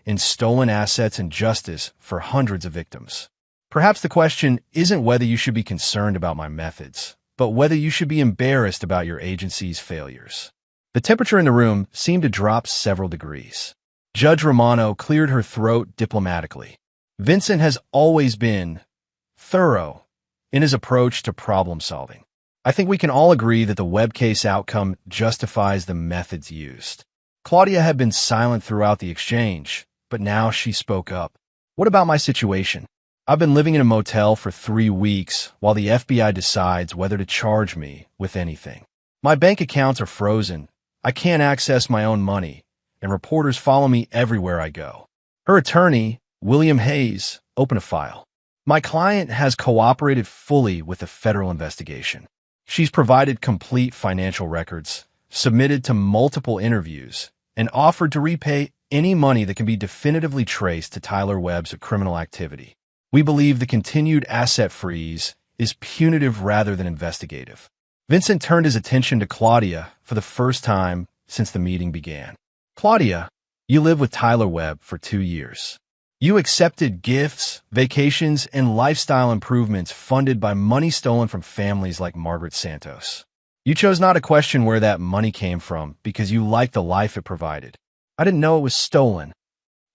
in stolen assets and justice for hundreds of victims. Perhaps the question isn't whether you should be concerned about my methods, but whether you should be embarrassed about your agency's failures. The temperature in the room seemed to drop several degrees. Judge Romano cleared her throat diplomatically. Vincent has always been thorough in his approach to problem solving. I think we can all agree that the Webb case outcome justifies the methods used. Claudia had been silent throughout the exchange, but now she spoke up. What about my situation? I've been living in a motel for 3 weeks while the FBI decides whether to charge me with anything. My bank accounts are frozen. I can't access my own money, and reporters follow me everywhere I go. Her attorney, William Hayes, opened a file. My client has cooperated fully with the federal investigation. She's provided complete financial records, submitted to multiple interviews, and offered to repay any money that can be definitively traced to Tyler Webb's criminal activity. We believe the continued asset freeze is punitive rather than investigative. Vincent turned his attention to Claudia for the first time since the meeting began. Claudia, you lived with Tyler Webb for 2 years. You accepted gifts, vacations, and lifestyle improvements funded by money stolen from families like Margaret Santos. You chose not to question where that money came from because you liked the life it provided. I didn't know it was stolen.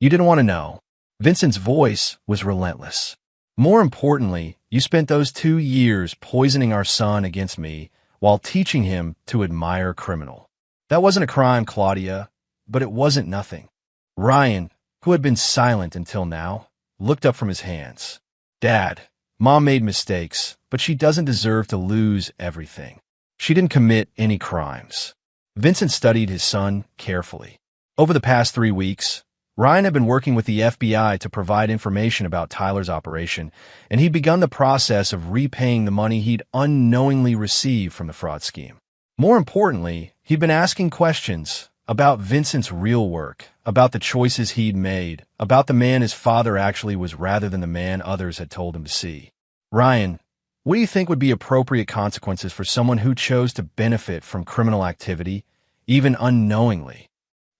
You didn't want to know. Vincent's voice was relentless. More importantly, you spent those 2 years poisoning our son against me while teaching him to admire a criminal. That wasn't a crime, Claudia, but it wasn't nothing. Ryan, who had been silent until now, looked up from his hands. Dad, Mom made mistakes, but she doesn't deserve to lose everything. She didn't commit any crimes. Vincent studied his son carefully. Over the past 3 weeks, Ryan had been working with the FBI to provide information about Tyler's operation, and he'd begun the process of repaying the money he'd unknowingly received from the fraud scheme. More importantly, he'd been asking questions about Vincent's real work, about the choices he'd made, about the man his father actually was rather than the man others had told him to see. Ryan, what do you think would be appropriate consequences for someone who chose to benefit from criminal activity, even unknowingly?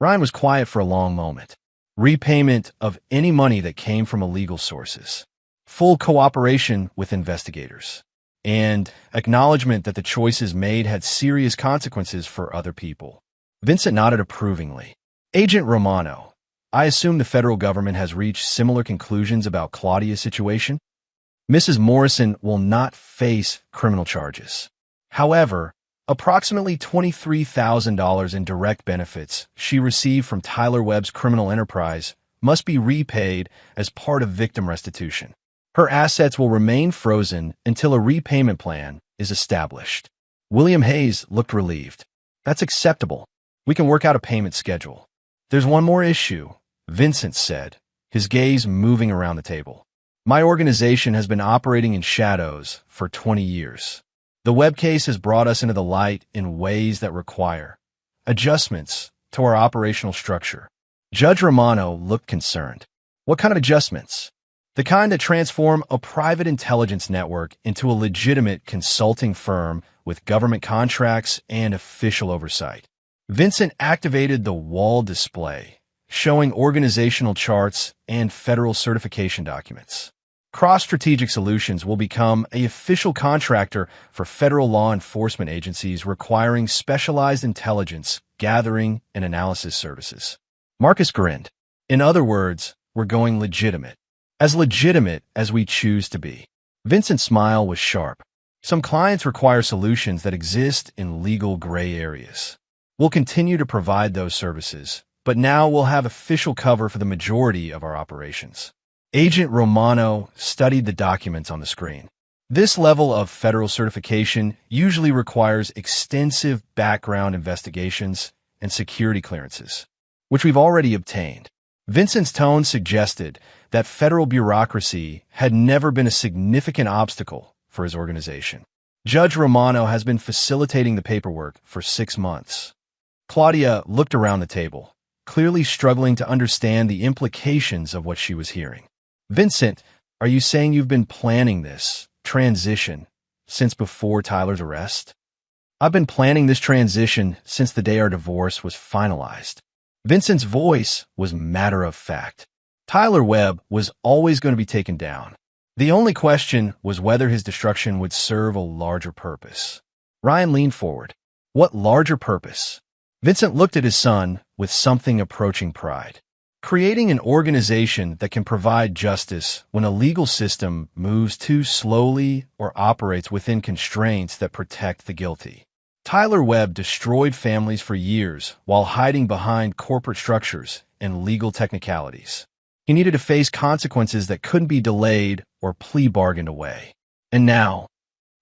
Ryan was quiet for a long moment. Repayment of any money that came from illegal sources. Full cooperation with investigators. And acknowledgement that the choices made had serious consequences for other people. Vincent nodded approvingly. Agent Romano, I assume the federal government has reached similar conclusions about Claudia's situation? Mrs. Morrison will not face criminal charges. However, approximately $23,000 in direct benefits she received from Tyler Webb's criminal enterprise must be repaid as part of victim restitution. Her assets will remain frozen until a repayment plan is established. William Hayes looked relieved. That's acceptable. We can work out a payment schedule. There's one more issue, Vincent said, his gaze moving around the table. My organization has been operating in shadows for 20 years. The Webb case has brought us into the light in ways that require adjustments to our operational structure. Judge Romano looked concerned. What kind of adjustments? The kind that transform a private intelligence network into a legitimate consulting firm with government contracts and official oversight. Vincent activated the wall display, showing organizational charts and federal certification documents. Cross-strategic solutions will become an official contractor for federal law enforcement agencies requiring specialized intelligence, gathering, and analysis services. Marcus grinned. In other words, we're going legitimate. As legitimate as we choose to be. Vincent's smile was sharp. Some clients require solutions that exist in legal gray areas. We'll continue to provide those services, but now we'll have official cover for the majority of our operations. Agent Romano studied the documents on the screen. This level of federal certification usually requires extensive background investigations and security clearances, which we've already obtained. Vincent's tone suggested that federal bureaucracy had never been a significant obstacle for his organization. Judge Romano has been facilitating the paperwork for 6 months. Claudia looked around the table, clearly struggling to understand the implications of what she was hearing. Vincent, are you saying you've been planning this transition since before Tyler's arrest? I've been planning this transition since the day our divorce was finalized. Vincent's voice was matter of fact. Tyler Webb was always going to be taken down. The only question was whether his destruction would serve a larger purpose. Ryan leaned forward. What larger purpose? Vincent looked at his son with something approaching pride. Creating an organization that can provide justice when a legal system moves too slowly or operates within constraints that protect the guilty. Tyler Webb destroyed families for years while hiding behind corporate structures and legal technicalities. He needed to face consequences that couldn't be delayed or plea bargained away. And now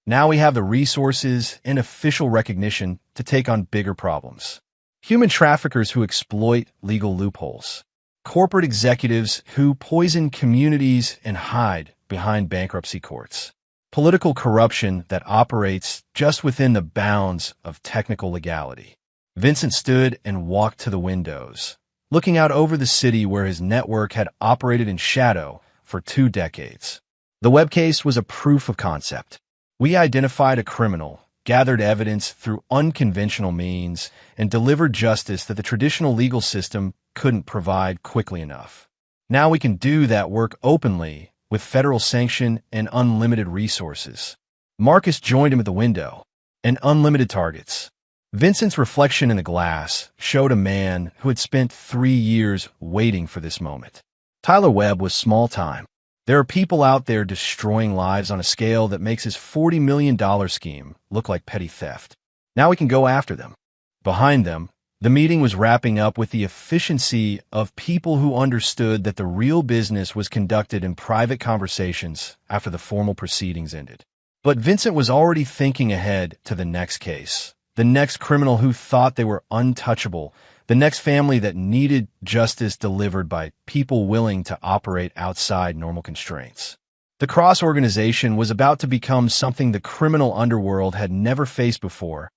we have the resources and official recognition to take on bigger problems. Human traffickers who exploit legal loopholes. Corporate executives who poison communities and hide behind bankruptcy courts. Political corruption that operates just within the bounds of technical legality. Vincent stood and walked to the windows, looking out over the city where his network had operated in shadow for 2 decades. The Webb case was a proof of concept. We identified a criminal, gathered evidence through unconventional means, and delivered justice that the traditional legal system couldn't provide quickly enough. Now we can do that work openly with federal sanction and unlimited resources. Marcus joined him at the window. And unlimited targets. Vincent's reflection in the glass showed a man who had spent 3 years waiting for this moment. Tyler Webb was small time. There are people out there destroying lives on a scale that makes his $40 million scheme look like petty theft. Now we can go after them. Behind them, the meeting was wrapping up with the efficiency of people who understood that the real business was conducted in private conversations after the formal proceedings ended. But Vincent was already thinking ahead to the next case, the next criminal who thought they were untouchable, the next family that needed justice delivered by people willing to operate outside normal constraints. The Cross organization was about to become something the criminal underworld had never faced before,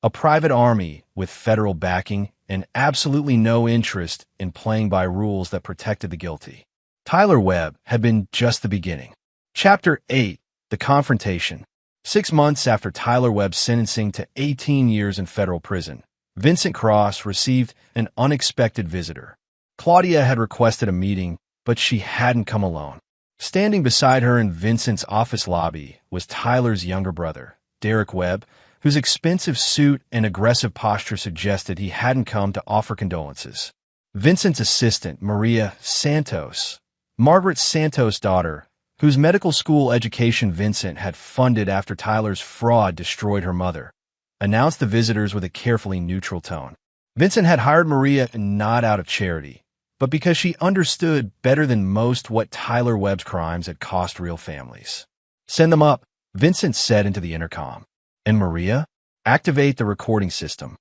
a private army with federal backing and absolutely no interest in playing by rules that protected the guilty. Tyler Webb had been just the beginning. Chapter 8, The Confrontation. 6 months after Tyler Webb's sentencing to 18 years in federal prison, Vincent Cross received an unexpected visitor. Claudia had requested a meeting, but she hadn't come alone. Standing beside her in Vincent's office lobby was Tyler's younger brother, Derek Webb, whose expensive suit and aggressive posture suggested he hadn't come to offer condolences. Vincent's assistant, Maria Santos, Margaret Santos' daughter, whose medical school education Vincent had funded after Tyler's fraud destroyed her mother, announced the visitors with a carefully neutral tone. Vincent had hired Maria not out of charity, but because she understood better than most what Tyler Webb's crimes had cost real families. "Send them up," Vincent said into the intercom. "And Maria, activate the recording system."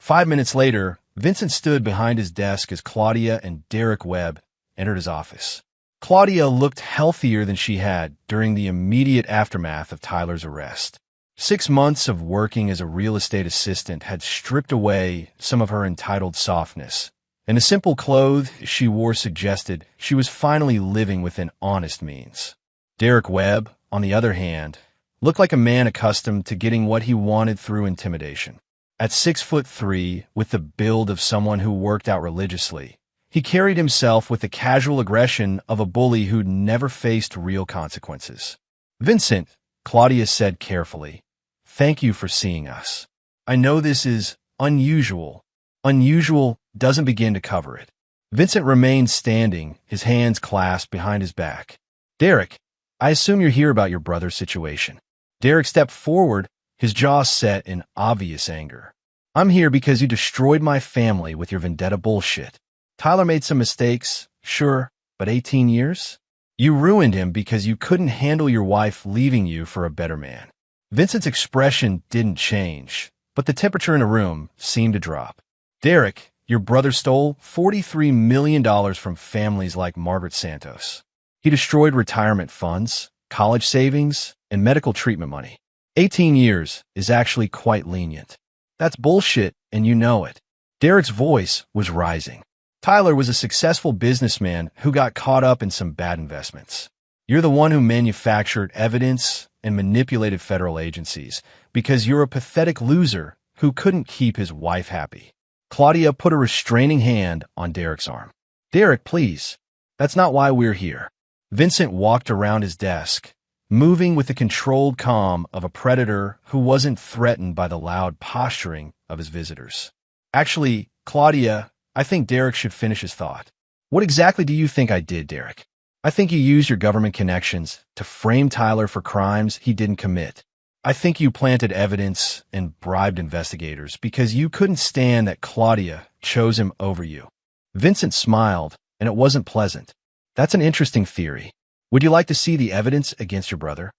5 minutes later, Vincent stood behind his desk as Claudia and Derek Webb entered his office. Claudia looked healthier than she had during the immediate aftermath of Tyler's arrest. 6 months of working as a real estate assistant had stripped away some of her entitled softness, and the simple clothes she wore suggested she was finally living within honest means. Derek Webb, on the other hand, looked like a man accustomed to getting what he wanted through intimidation. At 6'3", with the build of someone who worked out religiously, He carried himself with the casual aggression of a bully who'd never faced real consequences. "Vincent," Claudia said carefully, "thank you for seeing us. I know this is unusual. Unusual doesn't begin to cover it." Vincent remained standing, his hands clasped behind his back. "Derek, I assume you're here about your brother's situation." Derek stepped forward, his jaw set in obvious anger. "I'm here because you destroyed my family with your vendetta bullshit. Tyler made some mistakes, sure, but 18 years? You ruined him because you couldn't handle your wife leaving you for a better man." Vincent's expression didn't change, but the temperature in the room seemed to drop. "Derek, your brother stole $43 million from families like Margaret Santos. He destroyed retirement funds, college savings, and medical treatment money. 18 years is actually quite lenient. That's bullshit, and you know it." Derek's voice was rising. "Tyler was a successful businessman who got caught up in some bad investments. You're the one who manufactured evidence and manipulated federal agencies because you're a pathetic loser who couldn't keep his wife happy." Claudia put a restraining hand on Derek's arm. "Derek, please. That's not why we're here." Vincent walked around his desk, moving with the controlled calm of a predator who wasn't threatened by the loud posturing of his visitors. "Actually, Claudia, I think Derek should finish his thought. What exactly do you think I did, Derek? I think you used your government connections to frame Tyler for crimes he didn't commit. I think you planted evidence and bribed investigators because you couldn't stand that Claudia chose him over you." Vincent smiled, and it wasn't pleasant. "That's an interesting theory. Would you like to see the evidence against your brother?"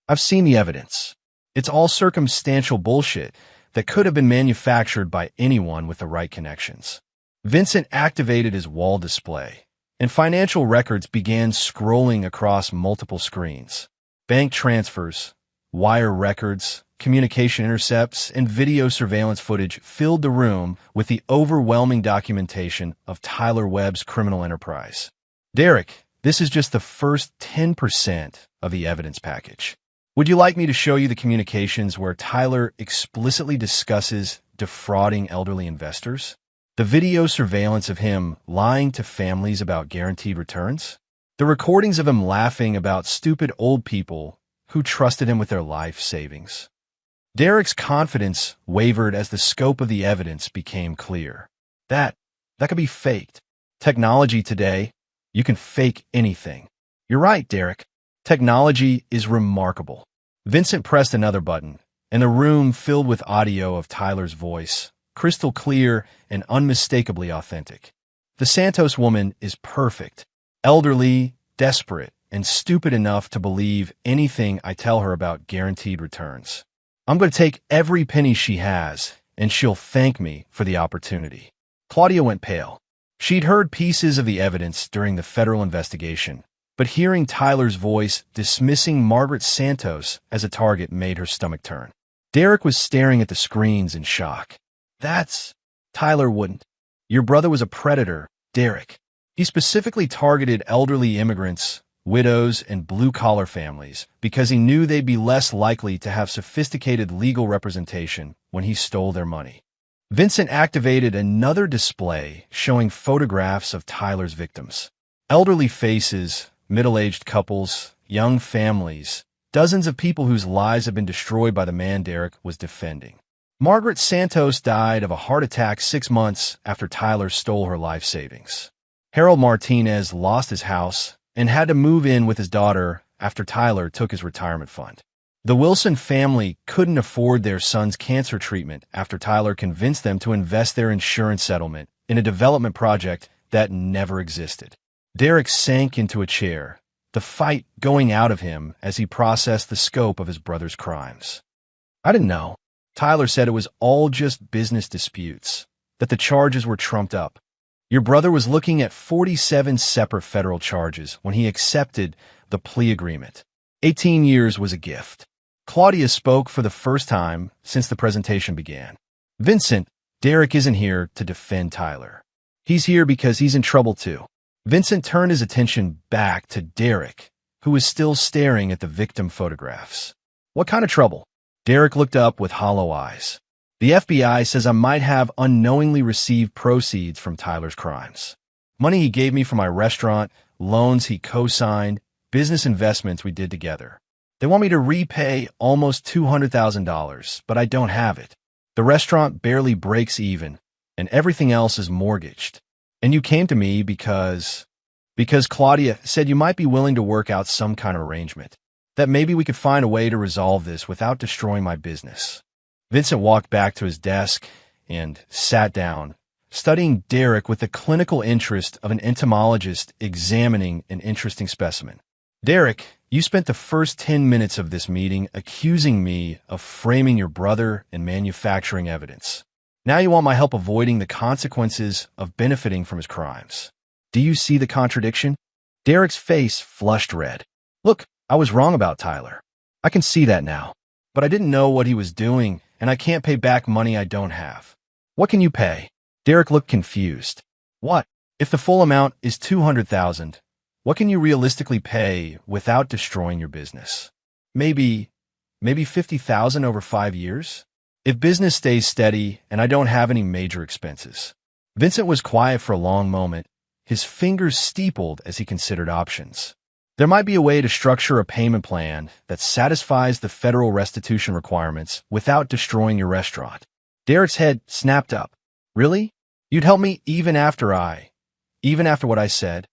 "I've seen the evidence. It's all circumstantial bullshit that could have been manufactured by anyone with the right connections." Vincent activated his wall display, and financial records began scrolling across multiple screens. Bank transfers, wire records, communication intercepts, and video surveillance footage filled the room with the overwhelming documentation of Tyler Webb's criminal enterprise. "Derek, this is just the first 10% of the evidence package. Would you like me to show you the communications where Tyler explicitly discusses defrauding elderly investors? The video surveillance of him lying to families about guaranteed returns? The recordings of him laughing about stupid old people who trusted him with their life savings?" Derek's confidence wavered as the scope of the evidence became clear. That could be faked. Technology today, you can fake anything. "You're right, Derek. Technology is remarkable." Vincent pressed another button, and the room filled with audio of Tyler's voice, crystal clear and unmistakably authentic. "The Santos woman is perfect, elderly, desperate, and stupid enough to believe anything I tell her about guaranteed returns. I'm going to take every penny she has, and she'll thank me for the opportunity." Claudia went pale. She'd heard pieces of the evidence during the federal investigation, but hearing Tyler's voice dismissing Margaret Santos as a target made her stomach turn. Derek was staring at the screens in shock. Tyler wouldn't. Your brother was a predator, Derek. He specifically targeted elderly immigrants, widows, and blue-collar families because he knew they'd be less likely to have sophisticated legal representation when he stole their money. Vincent activated another display showing photographs of Tyler's victims. Elderly faces, middle-aged couples, young families, dozens of people whose lives had been destroyed by the man Derek was defending. Margaret Santos died of a heart attack 6 months after Tyler stole her life savings. Harold Martinez lost his house and had to move in with his daughter after Tyler took his retirement fund. The Wilson family couldn't afford their son's cancer treatment after Tyler convinced them to invest their insurance settlement in a development project that never existed. Derek sank into a chair, the fight going out of him as he processed the scope of his brother's crimes. "I didn't know. Tyler said it was all just business disputes, that the charges were trumped up. Your brother was looking at 47 separate federal charges when he accepted the plea agreement. 18 years was a gift." Claudia spoke for the first time since the presentation began. "Vincent, Derek isn't here to defend Tyler. He's here because he's in trouble too." Vincent turned his attention back to Derek, who was still staring at the victim photographs. "What kind of trouble?" Derek looked up with hollow eyes. "The FBI says I might have unknowingly received proceeds from Tyler's crimes." Money he gave me for my restaurant, loans he co-signed, business investments we did together. They want me to repay almost $200,000, but I don't have it. The restaurant barely breaks even, and everything else is mortgaged. And you came to me because Claudia said you might be willing to work out some kind of arrangement, that maybe we could find a way to resolve this without destroying my business. Vincent walked back to his desk and sat down, studying Derek with the clinical interest of an entomologist examining an interesting specimen. Derek, you spent the first 10 minutes of this meeting accusing me of framing your brother and manufacturing evidence. Now you want my help avoiding the consequences of benefiting from his crimes. Do you see the contradiction? Derek's face flushed red. Look, I was wrong about Tyler. I can see that now. But I didn't know what he was doing, and I can't pay back money I don't have. What can you pay? Derek looked confused. What? If the full amount is $200,000, what can you realistically pay without destroying your business? Maybe $50,000 over 5 years? If business stays steady and I don't have any major expenses. Vincent was quiet for a long moment, his fingers steepled as he considered options. There might be a way to structure a payment plan that satisfies the federal restitution requirements without destroying your restaurant. Derek's head snapped up. Really? You'd help me even after what I said?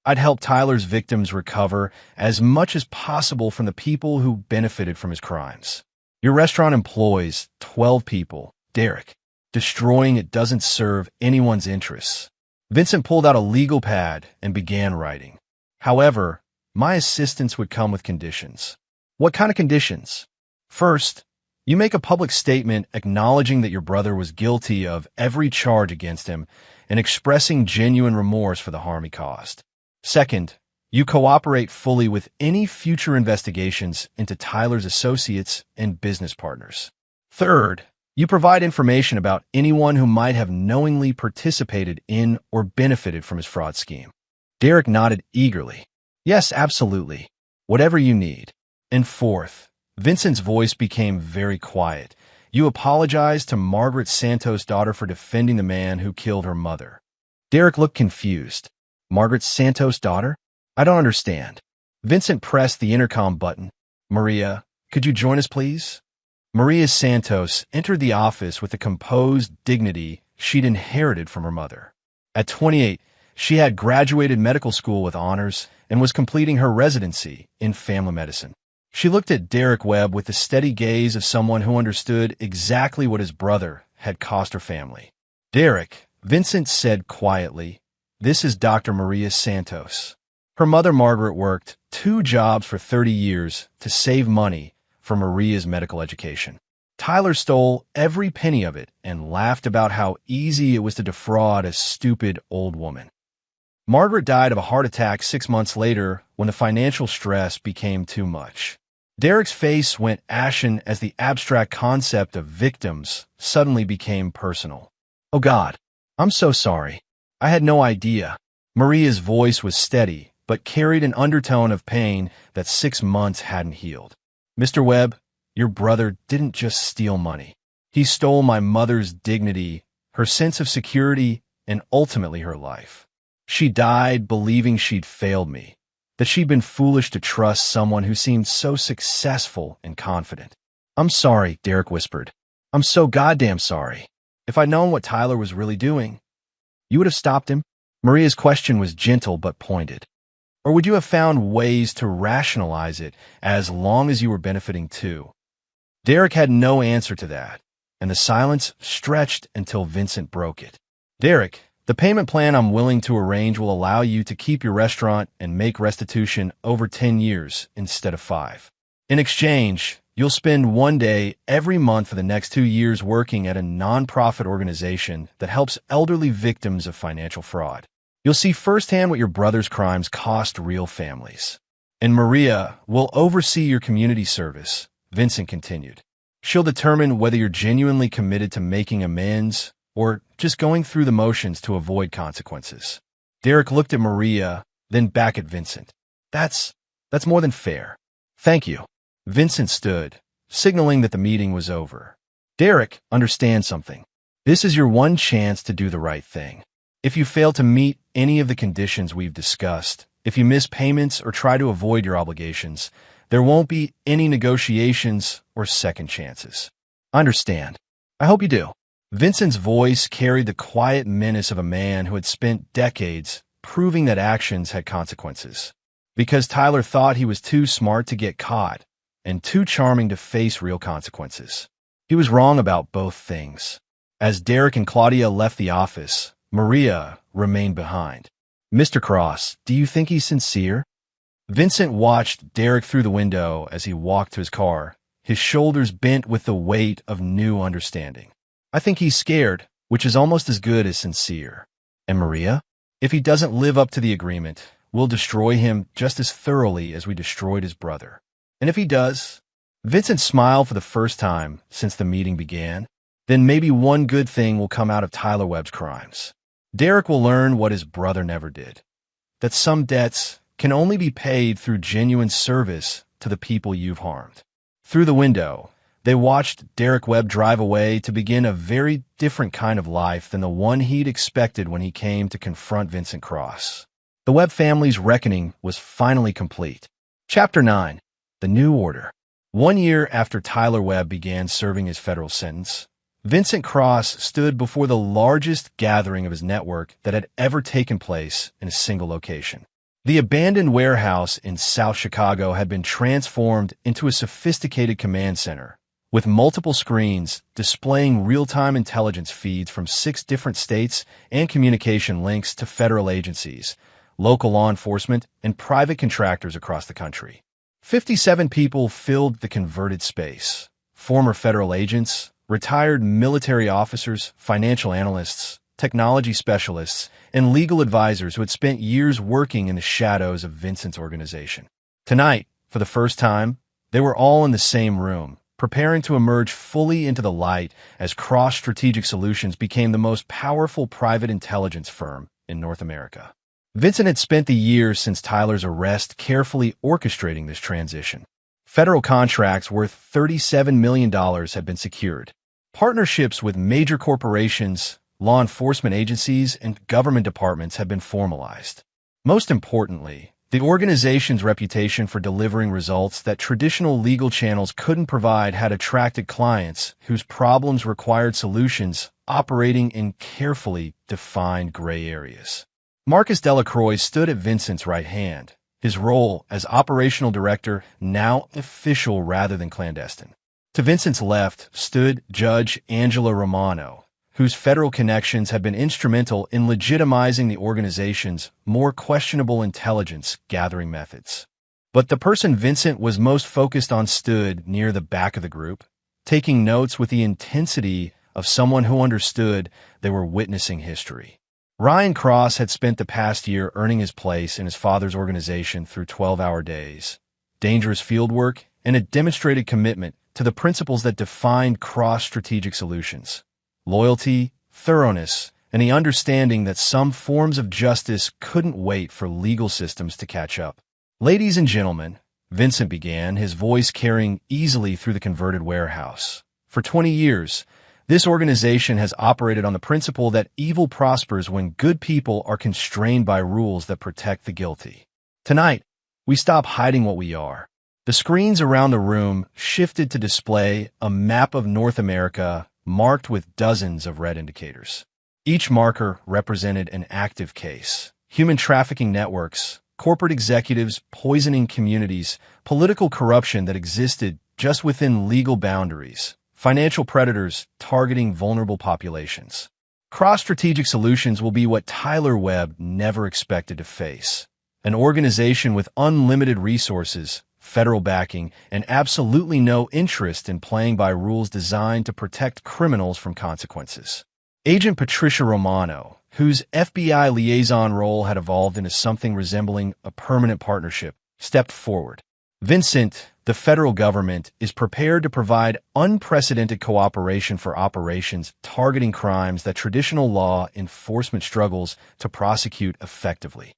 I'd help Tyler's victims recover as much as possible from the people who benefited from his crimes. Your restaurant employs 12 people, Derek. Destroying it doesn't serve anyone's interests. Vincent pulled out a legal pad and began writing. However, my assistance would come with conditions. What kind of conditions? First, you make a public statement acknowledging that your brother was guilty of every charge against him and expressing genuine remorse for the harm he caused. Second, you cooperate fully with any future investigations into Tyler's associates and business partners. Third, you provide information about anyone who might have knowingly participated in or benefited from his fraud scheme. Derek nodded eagerly. Yes, absolutely. Whatever you need. And fourth, Vincent's voice became very quiet. You apologize to Margaret Santos' daughter for defending the man who killed her mother. Derek looked confused. Margaret Santos' daughter? I don't understand. Vincent pressed the intercom button. Maria, could you join us, please? Maria Santos entered the office with the composed dignity she'd inherited from her mother. At 28, she had graduated medical school with honors and was completing her residency in family medicine. She looked at Derek Webb with the steady gaze of someone who understood exactly what his brother had cost her family. Derek, Vincent said quietly, this is Dr. Maria Santos. Her mother, Margaret, worked 2 jobs for 30 years to save money for Maria's medical education. Tyler stole every penny of it and laughed about how easy it was to defraud a stupid old woman. Margaret died of a heart attack 6 months later when the financial stress became too much. Derek's face went ashen as the abstract concept of victims suddenly became personal. Oh God, I'm so sorry. I had no idea. Maria's voice was steady, but carried an undertone of pain that 6 months hadn't healed. Mr. Webb, your brother didn't just steal money. He stole my mother's dignity, her sense of security, and ultimately her life. She died believing she'd failed me, that she'd been foolish to trust someone who seemed so successful and confident. I'm sorry, Derek whispered. I'm so goddamn sorry. If I'd known what Tyler was really doing, you would have stopped him? Maria's question was gentle but pointed. Or would you have found ways to rationalize it as long as you were benefiting too? Derek had no answer to that, and the silence stretched until Vincent broke it. Derek, the payment plan I'm willing to arrange will allow you to keep your restaurant and make restitution over 10 years instead of 5. In exchange, you'll spend 1 day every month for the next 2 years working at a nonprofit organization that helps elderly victims of financial fraud. You'll see firsthand what your brother's crimes cost real families. And Maria will oversee your community service, Vincent continued. She'll determine whether you're genuinely committed to making amends or just going through the motions to avoid consequences. Derek looked at Maria, then back at Vincent. That's more than fair. Thank you. Vincent stood, signaling that the meeting was over. Derek, understand something. This is your one chance to do the right thing. If you fail to meet any of the conditions we've discussed, if you miss payments or try to avoid your obligations, there won't be any negotiations or second chances. Understand. I hope you do. Vincent's voice carried the quiet menace of a man who had spent decades proving that actions had consequences. Because Tyler thought he was too smart to get caught and too charming to face real consequences. He was wrong about both things. As Derek and Claudia left the office, Maria remained behind. Mr. Cross, do you think he's sincere? Vincent watched Derek through the window as he walked to his car, his shoulders bent with the weight of new understanding. I think he's scared, which is almost as good as sincere. And Maria? If he doesn't live up to the agreement, we'll destroy him just as thoroughly as we destroyed his brother. And if he does, Vincent smiled for the first time since the meeting began, then maybe one good thing will come out of Tyler Webb's crimes. Derek will learn what his brother never did, that some debts can only be paid through genuine service to the people you've harmed. Through the window, they watched Derek Webb drive away to begin a very different kind of life than the one he'd expected when he came to confront Vincent Cross. The Webb family's reckoning was finally complete. Chapter 9. The New Order. 1 year after Tyler Webb began serving his federal sentence, Vincent Cross stood before the largest gathering of his network that had ever taken place in a single location. The abandoned warehouse in South Chicago had been transformed into a sophisticated command center, with multiple screens displaying real-time intelligence feeds from 6 different states and communication links to federal agencies, local law enforcement, and private contractors across the country. 57 people filled the converted space: former federal agents, retired military officers, financial analysts, technology specialists, and legal advisors who had spent years working in the shadows of Vincent's organization. Tonight, for the first time, they were all in the same room, preparing to emerge fully into the light as Cross Strategic Solutions became the most powerful private intelligence firm in North America. Vincent had spent the years since Tyler's arrest carefully orchestrating this transition. Federal contracts worth $37 million had been secured. Partnerships with major corporations, law enforcement agencies, and government departments had been formalized. Most importantly, the organization's reputation for delivering results that traditional legal channels couldn't provide had attracted clients whose problems required solutions operating in carefully defined gray areas. Marcus Delacroix stood at Vincent's right hand, his role as operational director now official rather than clandestine. To Vincent's left stood Judge Angela Romano, whose federal connections had been instrumental in legitimizing the organization's more questionable intelligence-gathering methods. But the person Vincent was most focused on stood near the back of the group, taking notes with the intensity of someone who understood they were witnessing history. Ryan Cross had spent the past year earning his place in his father's organization through 12-hour days, dangerous field work, and a demonstrated commitment to the principles that defined Cross Strategic Solutions: loyalty, thoroughness, and the understanding that some forms of justice couldn't wait for legal systems to catch up. Ladies and gentlemen, Vincent began, his voice carrying easily through the converted warehouse. For 20 years, this organization has operated on the principle that evil prospers when good people are constrained by rules that protect the guilty. Tonight, we stop hiding what we are. The screens around the room shifted to display a map of North America marked with dozens of red indicators. Each marker represented an active case: human trafficking networks, corporate executives poisoning communities, political corruption that existed just within legal boundaries, financial predators targeting vulnerable populations. Cross Strategic Solutions will be what Tyler Webb never expected to face: an organization with unlimited resources, federal backing, and absolutely no interest in playing by rules designed to protect criminals from consequences. Agent Patricia Romano, whose FBI liaison role had evolved into something resembling a permanent partnership, stepped forward. Vincent, the federal government, is prepared to provide unprecedented cooperation for operations targeting crimes that traditional law enforcement struggles to prosecute effectively.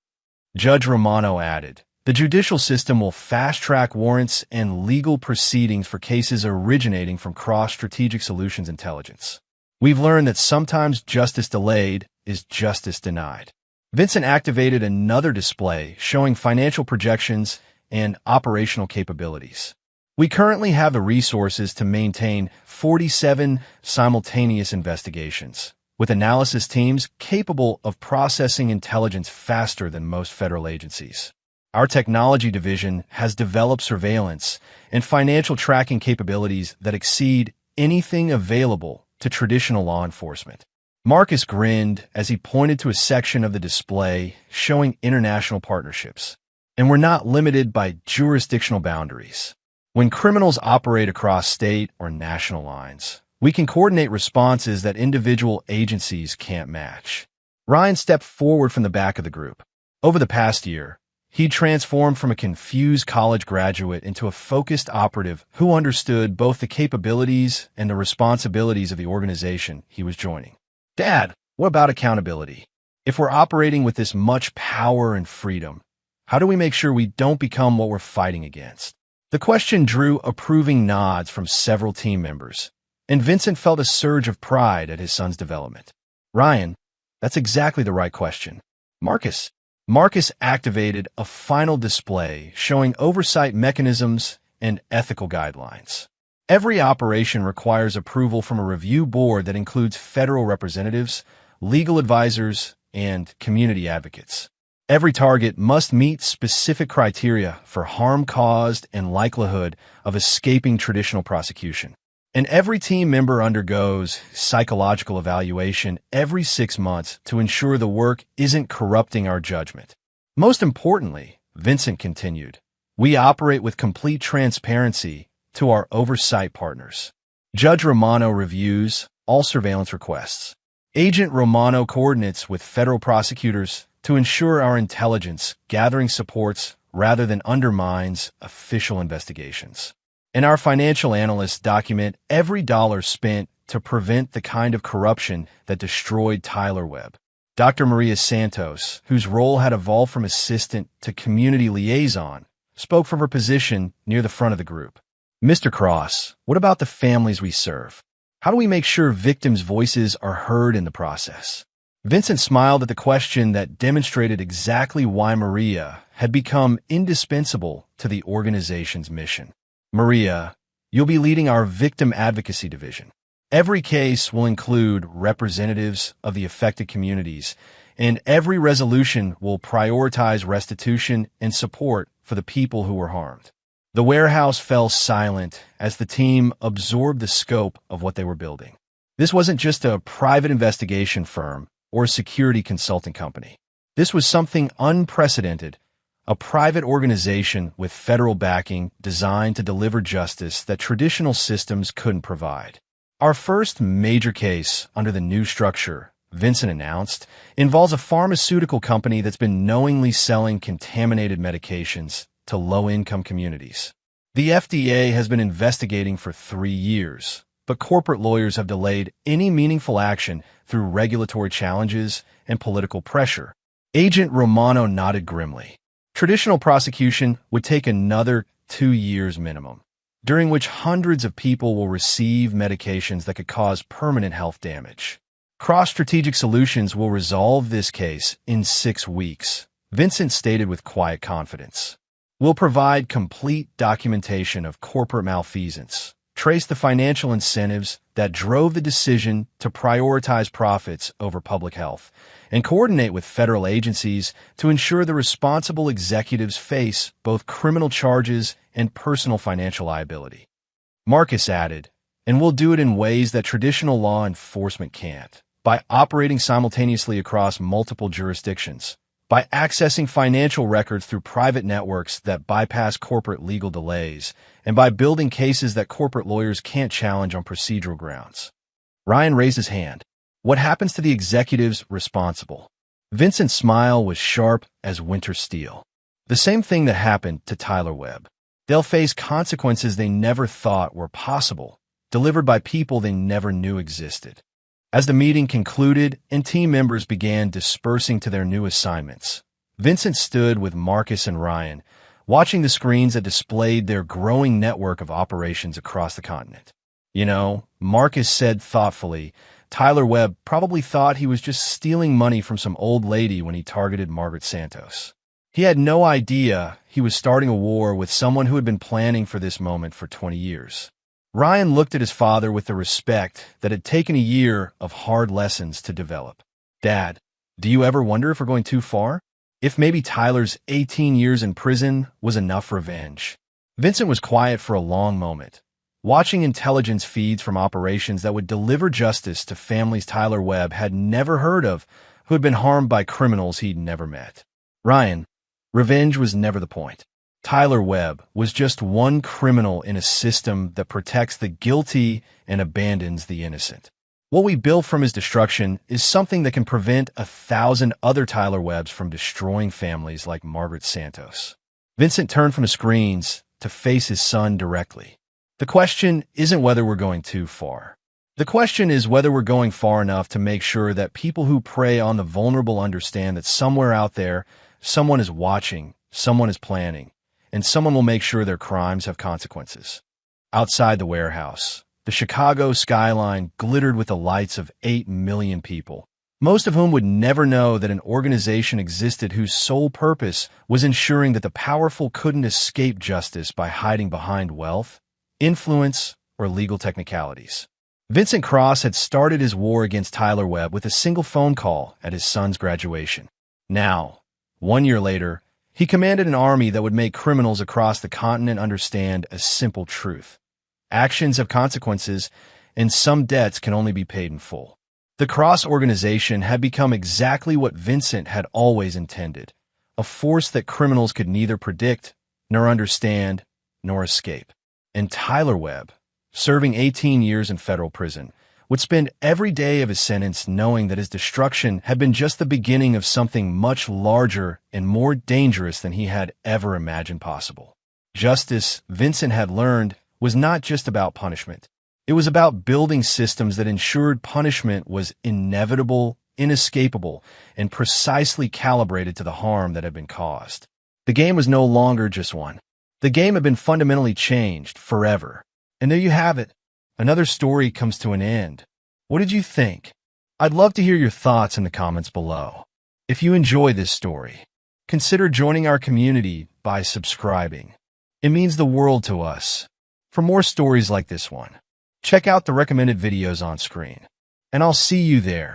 Judge Romano added, "The judicial system will fast-track warrants and legal proceedings for cases originating from Cross Strategic Solutions intelligence. We've learned that sometimes justice delayed is justice denied. Vincent activated another display showing financial projections and operational capabilities. We currently have the resources to maintain 47 simultaneous investigations, with analysis teams capable of processing intelligence faster than most federal agencies. Our technology division has developed surveillance and financial tracking capabilities that exceed anything available to traditional law enforcement. Marcus grinned as he pointed to a section of the display showing international partnerships. And we're not limited by jurisdictional boundaries. When criminals operate across state or national lines, we can coordinate responses that individual agencies can't match. Ryan stepped forward from the back of the group. Over the past year, he transformed from a confused college graduate into a focused operative who understood both the capabilities and the responsibilities of the organization he was joining. Dad, what about accountability? If we're operating with this much power and freedom, how do we make sure we don't become what we're fighting against? The question drew approving nods from several team members, and Vincent felt a surge of pride at his son's development. Ryan, that's exactly the right question. Marcus activated a final display showing oversight mechanisms and ethical guidelines. Every operation requires approval from a review board that includes federal representatives, legal advisors, and community advocates. Every target must meet specific criteria for harm caused and likelihood of escaping traditional prosecution. And every team member undergoes psychological evaluation every 6 months to ensure the work isn't corrupting our judgment. Most importantly, Vincent continued, we operate with complete transparency to our oversight partners. Judge Romano reviews all surveillance requests. Agent Romano coordinates with federal prosecutors to ensure our intelligence gathering supports rather than undermines official investigations. And our financial analysts document every dollar spent to prevent the kind of corruption that destroyed Tyler Webb. Dr. Maria Santos, whose role had evolved from assistant to community liaison, spoke from her position near the front of the group. Mr. Cross, what about the families we serve? How do we make sure victims' voices are heard in the process? Vincent smiled at the question that demonstrated exactly why Maria had become indispensable to the organization's mission. Maria, you'll be leading our victim advocacy division. Every case will include representatives of the affected communities, and every resolution will prioritize restitution and support for the people who were harmed. The warehouse fell silent as the team absorbed the scope of what they were building. This wasn't just a private investigation firm or a security consulting company. This was something unprecedented, a private organization with federal backing designed to deliver justice that traditional systems couldn't provide. Our first major case under the new structure, Vincent announced, involves a pharmaceutical company that's been knowingly selling contaminated medications to low-income communities. The FDA has been investigating for 3 years, but corporate lawyers have delayed any meaningful action through regulatory challenges and political pressure. Agent Romano nodded grimly. Traditional prosecution would take another 2 years minimum, during which hundreds of people will receive medications that could cause permanent health damage. Cross-strategic solutions will resolve this case in 6 weeks, Vincent stated with quiet confidence. We'll provide complete documentation of corporate malfeasance, trace the financial incentives that drove the decision to prioritize profits over public health, and coordinate with federal agencies to ensure the responsible executives face both criminal charges and personal financial liability. Marcus added, and we'll do it in ways that traditional law enforcement can't, by operating simultaneously across multiple jurisdictions, by accessing financial records through private networks that bypass corporate legal delays, and by building cases that corporate lawyers can't challenge on procedural grounds. Ryan raised his hand. What happens to the executives responsible? Vincent's smile was sharp as winter steel. The same thing that happened to Tyler Webb. They'll face consequences they never thought were possible, delivered by people they never knew existed. As the meeting concluded and team members began dispersing to their new assignments, Vincent stood with Marcus and Ryan, watching the screens that displayed their growing network of operations across the continent. You know, Marcus said thoughtfully, Tyler Webb probably thought he was just stealing money from some old lady when he targeted Margaret Santos. He had no idea he was starting a war with someone who had been planning for this moment for 20 years. Ryan looked at his father with the respect that had taken a year of hard lessons to develop. "Dad, do you ever wonder if we're going too far? If maybe Tyler's 18 years in prison was enough revenge?" Vincent was quiet for a long moment, watching intelligence feeds from operations that would deliver justice to families Tyler Webb had never heard of who had been harmed by criminals he'd never met. "Ryan, revenge was never the point. Tyler Webb was just one criminal in a system that protects the guilty and abandons the innocent. What we built from his destruction is something that can prevent 1,000 other Tyler Webbs from destroying families like Margaret Santos." Vincent turned from the screens to face his son directly. "The question isn't whether we're going too far. The question is whether we're going far enough to make sure that people who prey on the vulnerable understand that somewhere out there, someone is watching, someone is planning, and someone will make sure their crimes have consequences." Outside the warehouse, the Chicago skyline glittered with the lights of 8 million people, most of whom would never know that an organization existed whose sole purpose was ensuring that the powerful couldn't escape justice by hiding behind wealth, influence, or legal technicalities. Vincent Cross had started his war against Tyler Webb with a single phone call at his son's graduation. Now, 1 year later, he commanded an army that would make criminals across the continent understand a simple truth: actions have consequences, and some debts can only be paid in full. The Cross organization had become exactly what Vincent had always intended: a force that criminals could neither predict, nor understand, nor escape. And Tyler Webb, serving 18 years in federal prison, would spend every day of his sentence knowing that his destruction had been just the beginning of something much larger and more dangerous than he had ever imagined possible. Justice, Vincent had learned, was not just about punishment. It was about building systems that ensured punishment was inevitable, inescapable, and precisely calibrated to the harm that had been caused. The game was no longer just one. The game had been fundamentally changed forever. And there you have it. Another story comes to an end. What did you think? I'd love to hear your thoughts in the comments below. If you enjoy this story, consider joining our community by subscribing. It means the world to us. For more stories like this one, check out the recommended videos on screen, and I'll see you there.